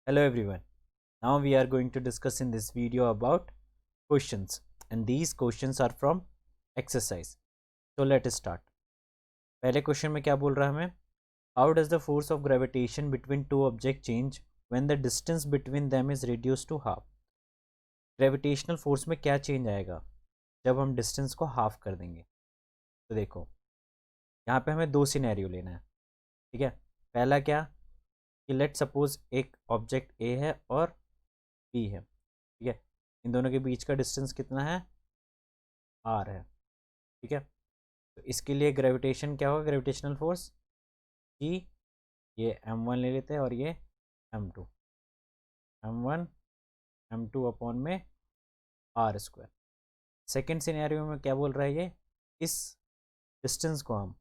Hello everyone. Now we are going to discuss in this video about questions, and these questions are from exercise. So let us start. पहले question में क्या बोल रहा है हमें? How does the force of gravitation between two objects change when the distance between them is reduced to half? Gravitational force में क्या change आएगा जब हम डिस्टेंस को हाफ कर देंगे? तो देखो, यहाँ पे हमें दो सिनेरियो लेना है, ठीक है। पहला क्या कि लेट सपोज एक ऑब्जेक्ट ए है और बी है, ठीक है। इन दोनों के बीच का डिस्टेंस कितना है? आर है, ठीक है। तो इसके लिए ग्रेविटेशन क्या होगा? ग्रेविटेशनल फोर्स कि ये m1 ले लेते हैं और ये m2, m1 m2 अपॉन में आर स्क्वायर। सेकेंड सिनेरियो में क्या बोल रहा है? ये इस डिस्टेंस को हम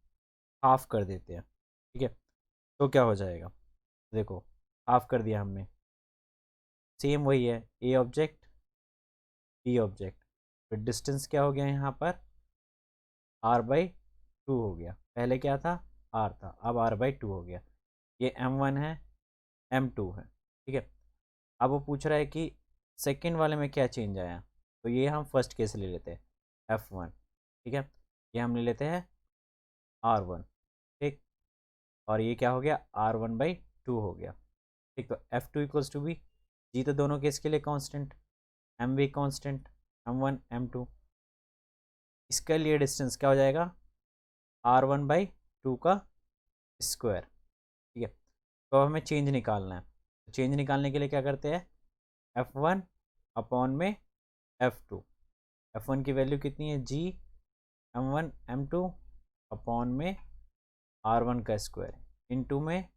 हाफ कर देते हैं, ठीक है। तो क्या हो जाएगा? देखो, हाफ कर दिया हमने, सेम वही है, ए ऑब्जेक्ट बी ऑब्जेक्ट, फिर डिस्टेंस क्या हो गया यहाँ पर? r/2 हो गया। पहले क्या था? r था, अब r/2 हो गया। ये m1 है, m2 है, ठीक है। अब वो पूछ रहा है कि सेकंड वाले में क्या चेंज आया, तो ये हम फर्स्ट केस ले लेते हैं, f1, ठीक है। ये हम ले लेते हैं r1, ठीक। और ये क्या हो गया? r1/2 हो गया, ठीक। तो f2 इक्वल्स टू बी, जी तो दोनों केस के लिए कांस्टेंट, m भी कांस्टेंट, m1 m2। इसके लिए डिस्टेंस क्या हो जाएगा? r1/2 का स्क्वायर, ठीक है। तो हमें चेंज निकालना है, तो चेंज निकालने के लिए क्या करते हैं? f1 अपॉन में f2। f1 की वैल्यू कितनी है? g m1 m2 अपॉन में r1 का स्क्वायर इनटू में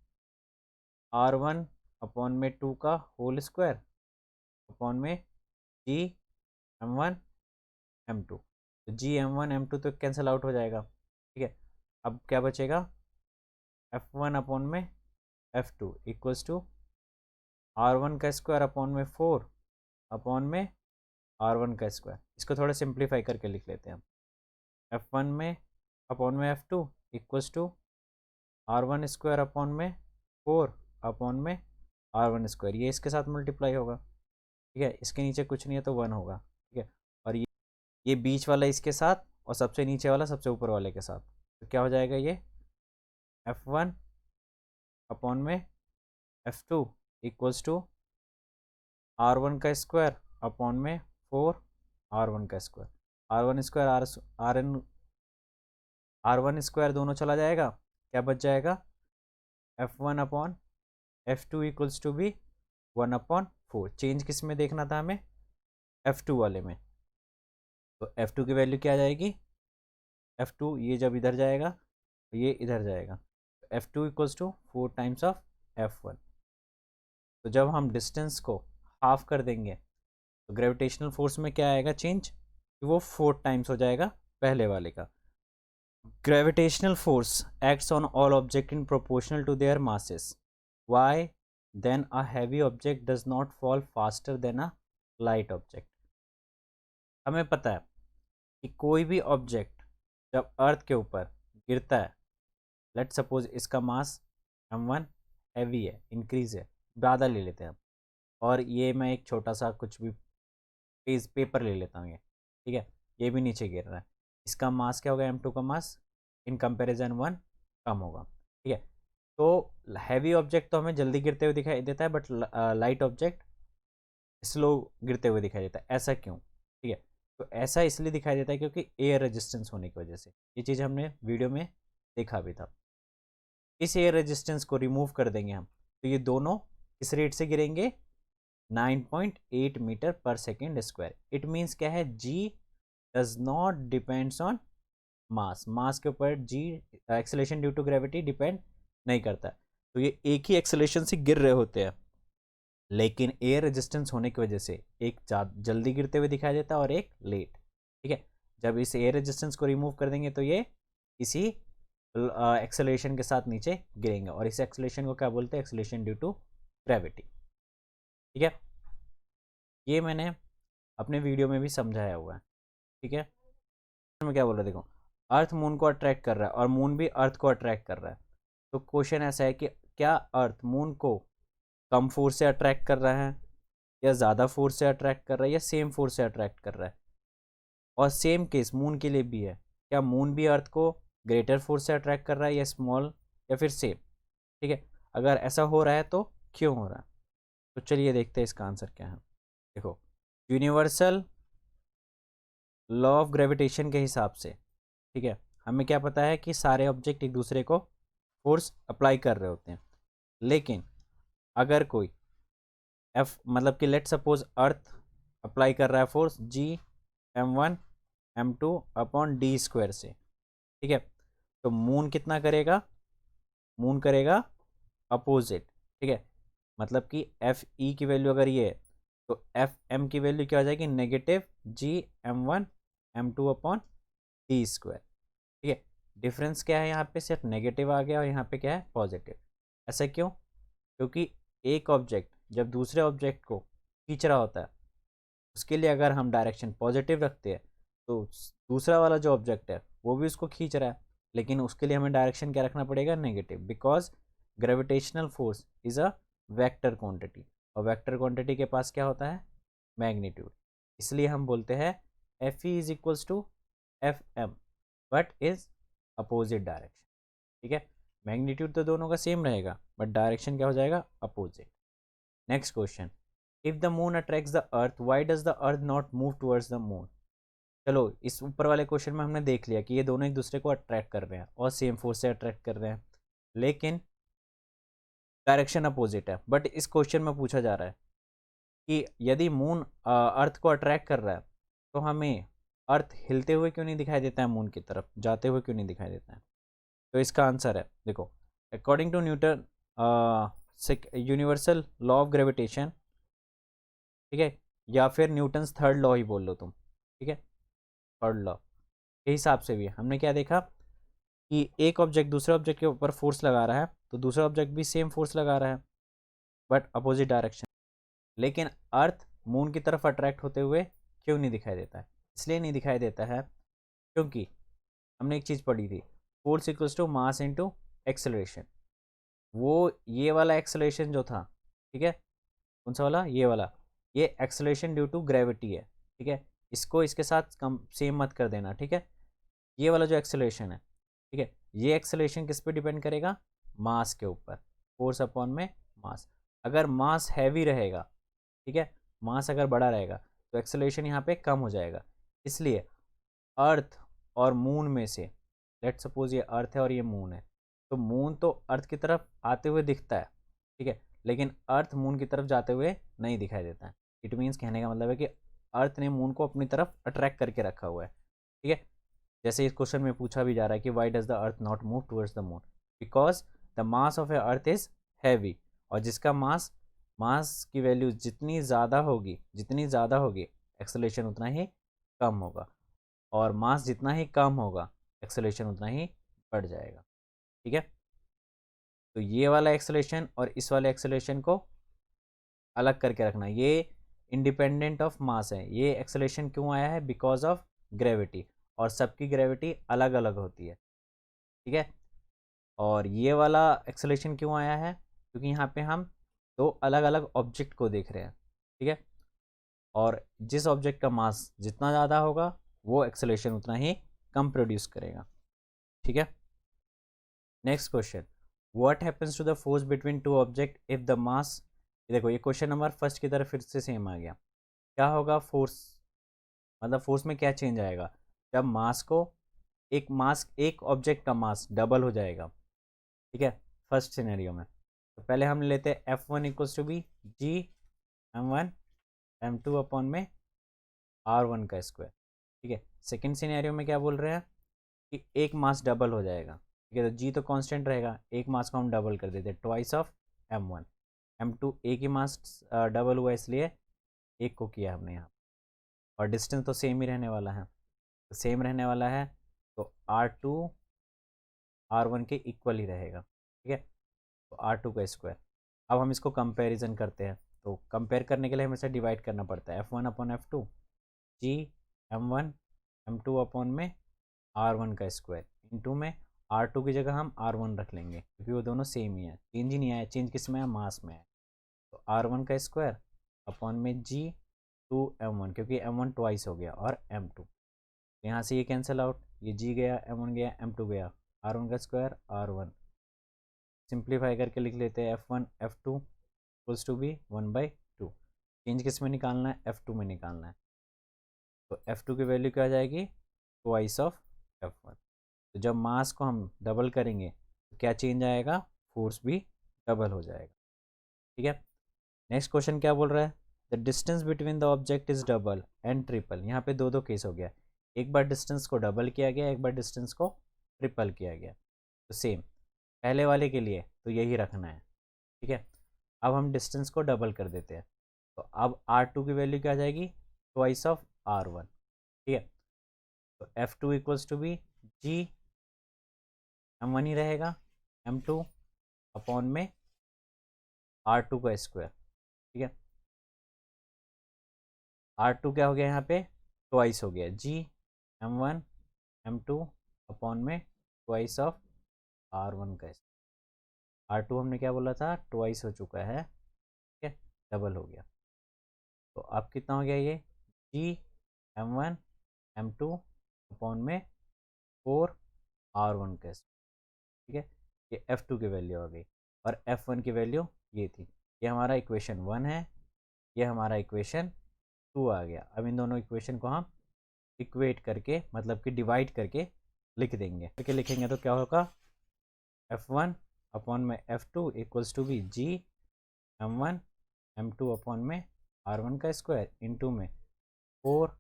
r1 अपॉन में 2 का होल स्क्वायर अपॉन में g m1 m2। तो g m1 m2 तो कैंसिल आउट हो जाएगा, ठीक है। अब क्या बचेगा? f1 अपॉन में f2 इक्वल्स टू r1 का स्क्वायर अपॉन में 4 अपॉन में r1 का स्क्वायर। इसको थोड़ा सिंप्लीफाई करके लिख लेते हैं हम। f1 में अपॉन में f2 equals to r1 square upon में 4 अपॉन में r1 स्क्वायर, ये इसके साथ मल्टीप्लाई होगा, ठीक है। इसके नीचे कुछ नहीं है तो 1 होगा, ठीक है। और ये बीच वाला इसके साथ और सबसे नीचे वाला सबसे ऊपर वाले के साथ, तो क्या हो जाएगा? ये f1 अपॉन में f2 इक्वल्स टू r1 का स्क्वायर अपॉन में 4 r1 का square. r1 square r1 square दोनों चला जाएगा, क्या बच जाएगा? f1 upon f2 equals to be 1/4। Change किस में देखना था हमें? f2 वाले में। तो f2 की वैल्यू क्या आ जाएगी? f2 ये जब इधर जाएगा तो ये इधर जाएगा, तो f2 equals to 4 times of f1। तो जब हम डिस्टेंस को हाफ कर देंगे तो ग्रेविटेशनल फोर्स में क्या आएगा चेंज? वो 4 टाइम्स हो जाएगा पहले वाले का। Gravitational force acts on all object in proportional to their masses, why then a heavy object does not fall faster than a light object. हमें पता है कि कोई भी ऑब्जेक्ट जब अर्थ के ऊपर गिरता है, लेट सपोज इसका मास m1 हैवी है, इंक्रीज है, ज़्यादा ले लेते हैं हम, और ये मैं एक छोटा सा कुछ भी पेपर ले लेता हूँ, ये ठीक है, ये भी नीचे गिर रहा है। इसका मास क्या होगा? m2 का मास इन कंपैरिजन 1 कम होगा, ठीक है। तो हैवी ऑब्जेक्ट तो हमें जल्दी गिरते हुए दिखाई देता है, बट लाइट ऑब्जेक्ट स्लो गिरते हुए दिखाई देता है। ऐसा क्यों? ठीक है, तो ऐसा इसलिए दिखाई देता है क्योंकि एयर रेजिस्टेंस होने की वजह से। ये चीज़ हमने वीडियो में देखा भी था। इस एयर रेजिस्टेंस को रिमूव कर देंगे हम, तो ये दोनों इस रेट से गिरेंगे 9.8 metre per second square. It means क्या है? G does not depends on mass. Mass के ऊपर g acceleration due to gravity depend नहीं करता। तो ये एक ही एक्सेलेरेशन से गिर रहे होते हैं, लेकिन एयर रेजिस्टेंस होने की वजह से एक जल्दी गिरते हुए दिखाई देता है और एक लेट, ठीक है। जब इस एयर रेजिस्टेंस को रिमूव कर देंगे तो ये इसी एक्सेलरेशन के साथ नीचे गिरेंगे, और इस एक्सेलरेशन को क्या बोलते हैं? एक्सेलरेशन ड्यू टू ग्रेविटी, ठीक है। ये मैंने अपने वीडियो में भी समझाया हुआ है, ठीक है। मैं क्या बोल रहा है? देखो, अर्थ मून को अट्रैक्ट कर रहा है और मून भी अर्थ को अट्रैक्ट कर रहा है। तो क्वेश्चन ऐसा है कि क्या अर्थ मून को कम फोर्स से अट्रैक्ट कर रहा है, या ज़्यादा फोर्स से अट्रैक्ट कर रहा है, या सेम फोर्स से अट्रैक्ट कर रहा है। और सेम केस मून के लिए भी है, क्या मून भी अर्थ को ग्रेटर फोर्स से अट्रैक्ट कर रहा है, या स्मॉल, या फिर सेम। ठीक है, अगर ऐसा हो रहा है तो क्यों हो रहा है। तो चलिए देखते हैं इसका आंसर क्या है। देखो, यूनिवर्सल लॉ ऑफ ग्रेविटेशन के हिसाब से, ठीक है, हमें क्या पता है कि सारे ऑब्जेक्ट एक दूसरे को फोर्स अप्लाई कर रहे होते हैं। लेकिन अगर कोई एफ मतलब कि लेट सपोज अर्थ अप्लाई कर रहा है force G m1 m2 upon D square से, ठीक है, तो मून कितना करेगा, मून करेगा अपोजिट। ठीक है, मतलब कि एफ ई की वैल्यू अगर ये है तो एफ एम की वैल्यू क्या हो जाएगी, negative G m1 m2 upon D square. ठीक है, डिफरेंस क्या है, यहाँ पे सिर्फ नेगेटिव आ गया और यहाँ पे क्या है, पॉजिटिव। ऐसा क्यों, क्योंकि एक ऑब्जेक्ट जब दूसरे ऑब्जेक्ट को खींच रहा होता है, उसके लिए अगर हम डायरेक्शन पॉजिटिव रखते हैं तो दूसरा वाला जो ऑब्जेक्ट है वो भी उसको खींच रहा है, लेकिन उसके लिए हमें डायरेक्शन क्या रखना पड़ेगा, negative, because gravitational force is a vector quantity, और वेक्टर क्वांटिटी के पास क्या होता है, मैग्नीट्यूड। इसलिए हम बोलते हैं F E is equals to F M but is opposite direction. ठीक है, मैग्नीट्यूड तो दोनों का सेम रहेगा बट डायरेक्शन क्या हो जाएगा, opposite. Next question, if the moon attracts the earth why does the earth not move towards the moon. चलो, इस ऊपर वाले क्वेश्चन में हमने देख लिया कि ये दोनों एक दूसरे को अट्रैक्ट कर रहे हैं और सेम फोर्स से अट्रैक्ट कर रहे हैं, लेकिन डायरेक्शन अपोजिट है। बट इस क्वेश्चन में पूछा जा रहा है कि यदि मून अर्थ को अट्रैक्ट कर रहा है तो हमें अर्थ हिलते हुए क्यों नहीं दिखाई देता है, मून की तरफ जाते हुए क्यों नहीं दिखाई देता है। तो इसका आंसर है, देखो, according to Newton universal law of gravitation, ठीक है, या फिर न्यूटन्स थर्ड लॉ ही बोल लो तुम, ठीक है, थर्ड लॉ के हिसाब से भी हमने क्या देखा कि एक ऑब्जेक्ट दूसरे ऑब्जेक्ट के ऊपर फोर्स लगा रहा है तो दूसरा ऑब्जेक्ट भी सेम फोर्स लगा रहा है बट अपोजिट डायरेक्शन। लेकिन अर्थ मून की तरफ अट्रैक्ट होते हुए क्यों नहीं दिखाई देता है, इसलिए नहीं दिखाई देता है क्योंकि हमने एक चीज़ पढ़ी थी, force equals to mass into acceleration. वो ये वाला एक्सेलरेशन जो था, ठीक है, कौन सा वाला, ये वाला, ये एक्सेलरेशन ड्यू टू ग्रेविटी है। ठीक है, इसको इसके साथ कम सेम मत कर देना। ठीक है, ये वाला जो एक्सेलरेशन है, ठीक है, ये एक्सेलरेशन किस पे डिपेंड करेगा, मास के ऊपर, फोर्स अपॉन में मास। अगर मास हैवी रहेगा, ठीक है, मास अगर बड़ा रहेगा तो एक्सेलरेशन यहाँ पे कम हो जाएगा। इसलिए अर्थ और मून में से, लेट सपोज ये अर्थ है और ये मून है, तो मून तो अर्थ की तरफ आते हुए दिखता है, ठीक है, लेकिन अर्थ मून की तरफ जाते हुए नहीं दिखाई देता है। इट मीन्स कहने का मतलब है कि अर्थ ने मून को अपनी तरफ अट्रैक्ट करके रखा हुआ है। ठीक है, जैसे इस क्वेश्चन में पूछा भी जा रहा है कि why does the earth not move towards the moon, because the mass of A earth is heavy, और जिसका मास मास की वैल्यू जितनी ज़्यादा होगी, जितनी ज़्यादा होगी एक्सेलरेशन उतना ही कम होगा, और मास जितना ही कम होगा एक्सेलरेशन उतना ही बढ़ जाएगा। ठीक है, तो ये वाला एक्सेलरेशन और इस वाले एक्सेलरेशन को अलग करके रखना, ये इंडिपेंडेंट ऑफ मास है। ये एक्सेलरेशन क्यों आया है, बिकॉज ऑफ ग्रेविटी, और सबकी ग्रेविटी अलग अलग होती है। ठीक है, और ये वाला एक्सेलरेशन क्यों आया है, क्योंकि यहाँ पे हम दो अलग अलग ऑब्जेक्ट को देख रहे हैं। ठीक है, और जिस ऑब्जेक्ट का मास जितना ज़्यादा होगा वो एक्सेलरेशन उतना ही कम प्रोड्यूस करेगा। ठीक है, next question, what happens to the force between two object if the mass. देखो, ये क्वेश्चन नंबर फर्स्ट की तरफ फिर से सेम आ गया। क्या होगा फोर्स, मतलब फोर्स में क्या चेंज आएगा जब मास को, एक ऑब्जेक्ट का मास डबल हो जाएगा। ठीक है, फर्स्ट सिनेरियो में तो पहले हम लेते हैं F one equals to be G m1 m2 upon में R1 का स्क्वायर। ठीक है, सेकेंड सिनेरियो में क्या बोल रहे हैं कि एक मास डबल हो जाएगा। ठीक है, तो जी तो कांस्टेंट रहेगा, एक मास को हम डबल कर देते हैं, ट्वाइस ऑफ m1 m2, एक ही मास डबल हुआ इसलिए एक को किया हमने यहाँ, और डिस्टेंस तो सेम ही रहने वाला है, तो सेम रहने वाला है, तो R2 R1 के इक्वल ही रहेगा। ठीक है, तो R2 का स्क्वायर। अब हम इसको कंपैरिजन करते हैं, तो कंपेयर करने के लिए हमें डिवाइड करना पड़ता है, F1 upon F2 G m1 m2 upon में R1 का स्क्वायर इंटू में R2 की जगह हम R1 रख लेंगे क्योंकि वो दोनों सेम ही है, चेंज ही नहीं आया, चेंज किस में है, मास में है। R1 का स्क्वायर अपॉन में G टू M1, क्योंकि M1 ट्वाइस हो गया, और M2 यहाँ से ये कैंसिल आउट, ये G गया, M1 गया, M2 गया, R1 का स्क्वायर R1, सिंप्लीफाई करके लिख लेते हैं F1 F2 equals to B 1/2। Change किस में निकालना है? F2 में निकालना है। तो F2 की वैल्यू क्या आ जाएगी? Twice of F1। तो जब मास को हम डबल करेंगे तो क्या चेंज आएगा? फोर्स भी डबल हो जाएगा। ठीक है, नेक्स्ट क्वेश्चन क्या बोल रहा है? The distance between the object is double and triple. यहाँ पे दो केस हो गया, एक बार डिस्टेंस को डबल किया गया, एक बार डिस्टेंस को ट्रिपल किया गया। तो सेम पहले वाले के लिए तो यही रखना है। ठीक है, अब हम डिस्टेंस को डबल कर देते हैं, तो अब R2 की वैल्यू क्या आ जाएगी? Twice of R1। ठीक है, तो F2 equals to be G M1 ही रहेगा, M2 अपॉन में R2 का स्क्वायर। ठीक है, R2 क्या हो गया यहाँ पे? ट्वाइस हो गया, G M1 M2 अपॉन में ट्वाइस ऑफ R1 का स्क्वायर। R2 हमने क्या बोला था? ट्वाइस हो चुका है, ठीक है, डबल हो गया। तो अब कितना हो गया ये? G M1 M2 अपॉन में 4 R1 का स्क्वायर। ठीक है, ये F2 की वैल्यू आ गई, और F1 की वैल्यू ये थी। ये हमारा इक्वेशन 1 है, ये हमारा इक्वेशन 2 आ गया। अब इन दोनों इक्वेशन को हम इक्वेट करके, मतलब कि डिवाइड करके लिख देंगे। करके लिखेंगे तो क्या होगा? F1 अपॉन में F2 equals to be G M1 M2 upon में R1 का स्क्वायर इंटू में 4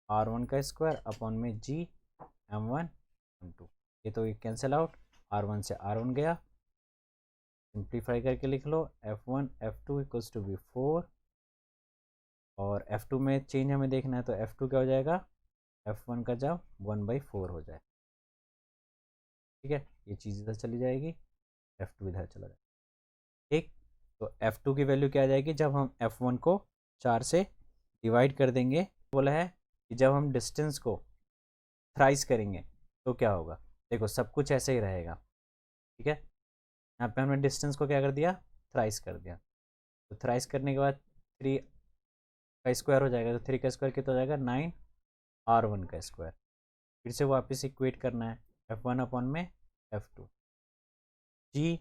R1 का स्क्वायर अपॉन में G M1 M2। ये तो ये कैंसिल आउट, R1 से R1 गया, सिंप्लीफाई करके लिख लो F1 F2 equals to B 4, और F2 में चेंज हमें देखना है, तो F2 क्या हो जाएगा? F1 का जब 1/4 हो जाए। ठीक है, ये चीज़ इधर चली जाएगी, F2 इधर चला जाएगा। ठीक, तो F2 की वैल्यू क्या आ जाएगी? जब हम F1 को 4 से डिवाइड कर देंगे, बोला है कि जब हम डिस्टेंस को थ्राइस करेंगे तो क्या होगा? देखो सब कुछ ऐसे ही रहेगा। ठीक है, यहाँ पे हमने डिस्टेंस को क्या कर दिया? थ्राइस कर दिया। तो थ्राइस करने के बाद 3 का स्क्वायर हो जाएगा, तो 3 का स्क्वायर कितना हो जाएगा? 9 R1 का स्क्वायर। फिर से वापस इक्वेट करना है, F1 अपॉन में F2, G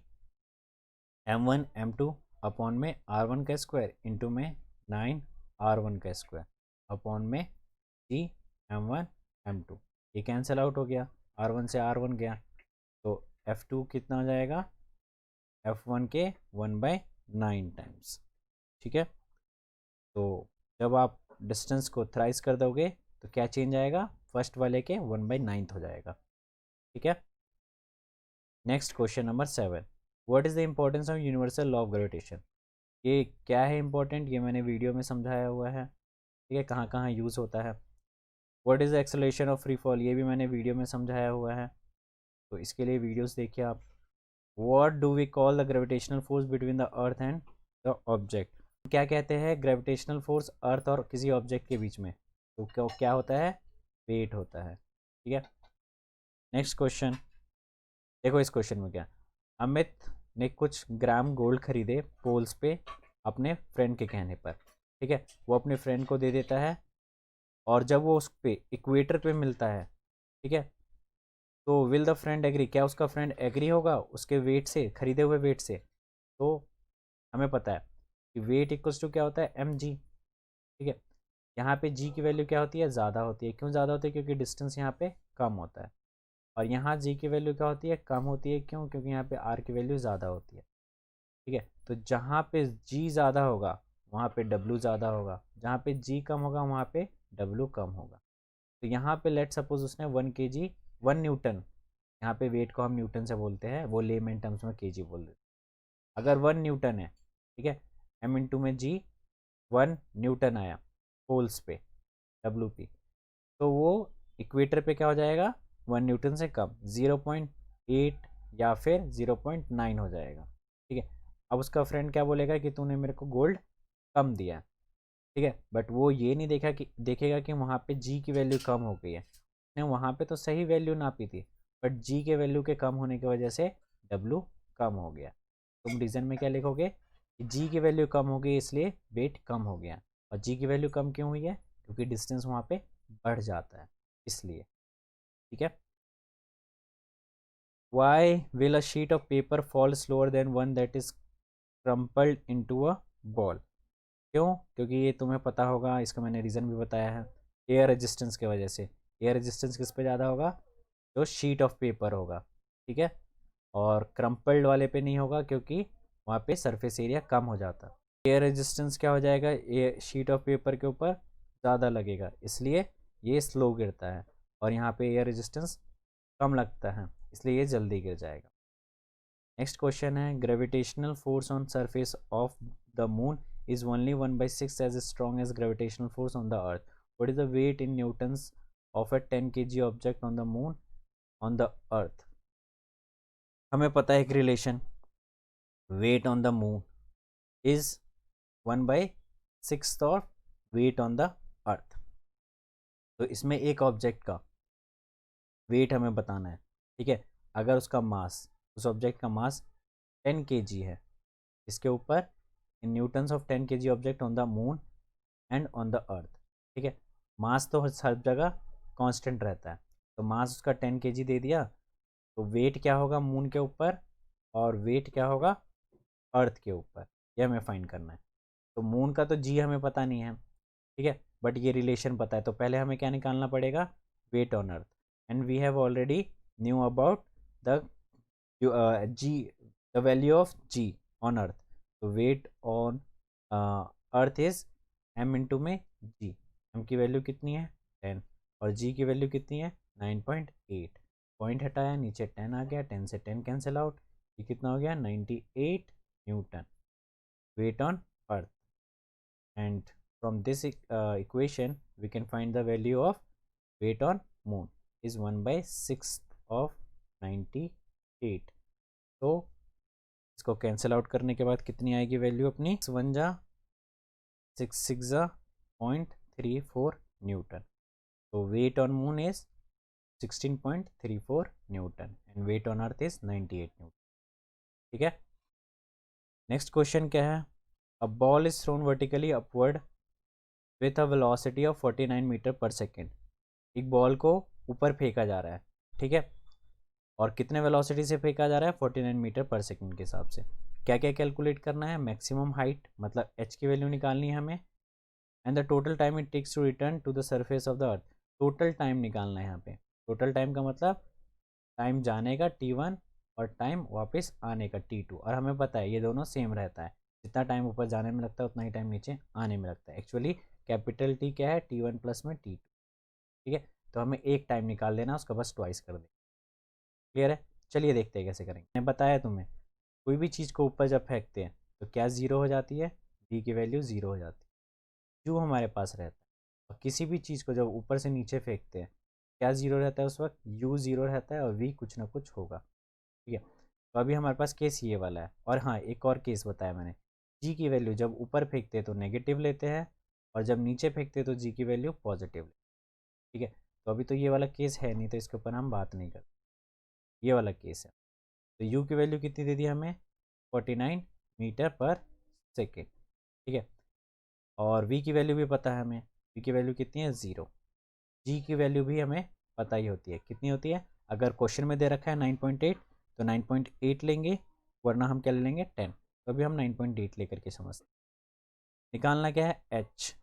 M1 M2 upon में R1 का स्क्वायर इंटू में 9 R1 का स्क्वायर अपॉन में G M1 M2। ये कैंसिल आउट हो गया, R1 से R1 गया, तो F2 कितना हो जाएगा? F1 के 1/9 टाइम्स। ठीक है, तो जब आप डिस्टेंस को थ्राइस कर दोगे तो क्या चेंज आएगा? फर्स्ट वाले के 1/9 हो जाएगा। ठीक है, next question number 7, what is the importance of universal law of gravitation. ये क्या है इंपॉर्टेंट? ये मैंने वीडियो में समझाया हुआ है। ठीक है, कहाँ कहाँ यूज़ होता है। What is the acceleration of free fall, ये भी मैंने वीडियो में समझाया हुआ है, तो इसके लिए वीडियोस देखिए आप। What do we call the gravitational force between the earth and the object. क्या कहते हैं ग्रेविटेशनल फोर्स अर्थ और किसी ऑब्जेक्ट के बीच में? तो क्या होता है? वेट होता है। ठीक है, नेक्स्ट क्वेश्चन देखो, इस क्वेश्चन में क्या, अमित ने कुछ ग्राम गोल्ड खरीदे पोल्स पे अपने फ्रेंड के कहने पर। ठीक है, वो अपने फ्रेंड को दे देता है, और जब वो उस पे इक्वेटर पे मिलता है, ठीक है, तो विल द फ्रेंड एग्री, क्या उसका फ्रेंड एग्री होगा उसके वेट से, खरीदे हुए वेट से? तो हमें पता है कि वेट इक्वल्स टू क्या होता है? mg। ठीक है, यहाँ पे g की वैल्यू क्या होती है? ज़्यादा होती है। क्यों ज़्यादा होती है? क्योंकि डिस्टेंस यहाँ पे कम होता है, और यहाँ g की वैल्यू क्या होती है? कम होती है। क्यों? क्योंकि यहाँ पे r की वैल्यू ज़्यादा होती है। ठीक है, तो जहाँ पे g ज़्यादा होगा वहाँ पे w ज़्यादा होगा, जहाँ पे g कम होगा वहाँ पे w कम होगा। तो यहाँ पे लेट सपोज उसने 1 kg 1 न्यूटन, यहाँ पे वेट को हम न्यूटन से बोलते हैं, वो लेमन टर्म्स में kg बोल देते हैं। अगर 1 न्यूटन है, ठीक है, m इंटू में g 1 न्यूटन आया पोल्स पे WP, तो वो इक्वेटर पे क्या हो जाएगा? 1 न्यूटन से कम, 0.8 या फिर 0.9 हो जाएगा। ठीक है, अब उसका फ्रेंड क्या बोलेगा कि तूने मेरे को गोल्ड कम दिया है। ठीक है, बट वो ये नहीं देखेगा कि वहाँ पे जी की वैल्यू कम हो गई है, उसने वहाँ पे तो सही वैल्यू नापी थी, बट जी के वैल्यू के कम होने की वजह से डब्लू कम हो गया। तुम रीजन में क्या लिखोगे? जी की वैल्यू कम हो गई इसलिए वेट कम हो गया, और जी की वैल्यू कम क्यों हुई है, क्योंकि डिस्टेंस वहाँ पे बढ़ जाता है इसलिए। ठीक है। Why will a sheet of paper fall slower than one that is crumpled into a ball. क्यों, क्योंकि ये तुम्हें पता होगा, इसका मैंने रीज़न भी बताया है, एयर रेजिस्टेंस की वजह से। एयर रेजिस्टेंस किस पे ज़्यादा होगा, जो शीट ऑफ पेपर होगा। ठीक है। और क्रम्पल्ड वाले पे नहीं होगा क्योंकि वहाँ पे सरफेस एरिया कम हो जाता। एयर रेजिस्टेंस क्या हो जाएगा, ये शीट ऑफ पेपर के ऊपर ज़्यादा लगेगा इसलिए ये स्लो गिरता है, और यहाँ पे एयर रेजिस्टेंस कम लगता है इसलिए ये जल्दी गिर जाएगा। नेक्स्ट क्वेश्चन है, gravitational force on surface of the moon is only 1/6 as strong as gravitational force on the earth. What is the weight in newtons of a 10 kg object on the moon on the earth? हमें पता है एक relation, weight on the moon is 1/6 of weight on the earth. तो इसमें एक object का wait हमें बताना है। ठीक है। अगर उसका मास, उस ऑब्जेक्ट का मास 10 kg है, इसके ऊपर in newtons of 10 kg object on the moon and on the earth. ठीक है। मास तो हर जगह कांस्टेंट रहता है, तो मास उसका 10 kg दे दिया, तो वेट क्या होगा मून के ऊपर और वेट क्या होगा अर्थ के ऊपर, यह हमें फाइंड करना है। तो मून का तो जी हमें पता नहीं है, ठीक है, बट ये रिलेशन पता है, तो पहले हमें क्या निकालना पड़ेगा, weight on earth, and we have already knew about the g, the value of g on earth. तो weight on earth is m into में जी। एम की वैल्यू कितनी है 10, और जी की वैल्यू कितनी है 9.8। पॉइंट हटाया, नीचे 10 आ गया, 10 से 10 कैंसिल आउट, ये कितना हो गया 98 Newton wait on earth. And from this equation we can find the value of weight on moon is 1/6 of 98। तो इसको कैंसिल आउट करने के बाद कितनी आएगी वैल्यू अपनी, 1 जा 6 जा 0.34 न्यूटन। तो weight on moon is 16.34 newton and weight on earth is 98 newton. ठीक है। नेक्स्ट क्वेश्चन क्या है, a ball is thrown vertically upward with a velocity of 49 metre per second. एक बॉल को ऊपर फेंका जा रहा है, ठीक है, और कितने वेलोसिटी से फेंका जा रहा है 49 मीटर पर सेकेंड के हिसाब से। क्या क्या कैलकुलेट करना है, मैक्सिमम हाइट मतलब एच की वैल्यू निकालनी है हमें, and the total time it takes to return to the surface of the earth. Total time निकालना है यहाँ पे। टोटल टाइम का मतलब टाइम जाने का t1 और टाइम वापस आने का t2, और हमें पता है ये दोनों सेम रहता है, जितना टाइम ऊपर जाने में लगता है उतना ही टाइम नीचे आने में लगता है। एक्चुअली कैपिटल T क्या है t1 प्लस में t2। ठीक है। तो हमें एक टाइम निकाल लेना, उसका बस ट्वाइस कर दें। क्लियर है। चलिए देखते हैं कैसे करेंगे। मैंने बताया तुम्हें, कोई भी चीज़ को ऊपर जब फेंकते हैं तो क्या ज़ीरो हो जाती है, डी की वैल्यू ज़ीरो हो जाती है, यू हमारे पास रहता है। और किसी भी चीज़ को जब ऊपर से नीचे फेंकते हैं क्या ज़ीरो रहता है उस वक्त, यू ज़ीरो रहता है और वी कुछ ना कुछ होगा। ठीक है। तो अभी हमारे पास केस ये वाला है। और हाँ, एक और केस बताया मैंने, जी की वैल्यू जब ऊपर फेंकते हैं तो नेगेटिव लेते हैं, और जब नीचे फेंकते हैं तो जी की वैल्यू पॉजिटिव लेते हैं। ठीक है। तो अभी तो ये वाला केस है नहीं, तो इसके ऊपर हम बात नहीं करते, ये वाला केस है। तो यू की वैल्यू कितनी दे दी हमें 49 मीटर पर सेकेंड। ठीक है। और वी की वैल्यू भी पता है हमें, वी की वैल्यू कितनी है 0। जी की वैल्यू भी हमें पता ही होती है, कितनी होती है, अगर क्वेश्चन में दे रखा है 9.8 तो 9.8 लेंगे, वरना हम क्या ले लेंगे 10। तो अभी हम 9.8 लेकर के समझते हैं। निकालना क्या है एच।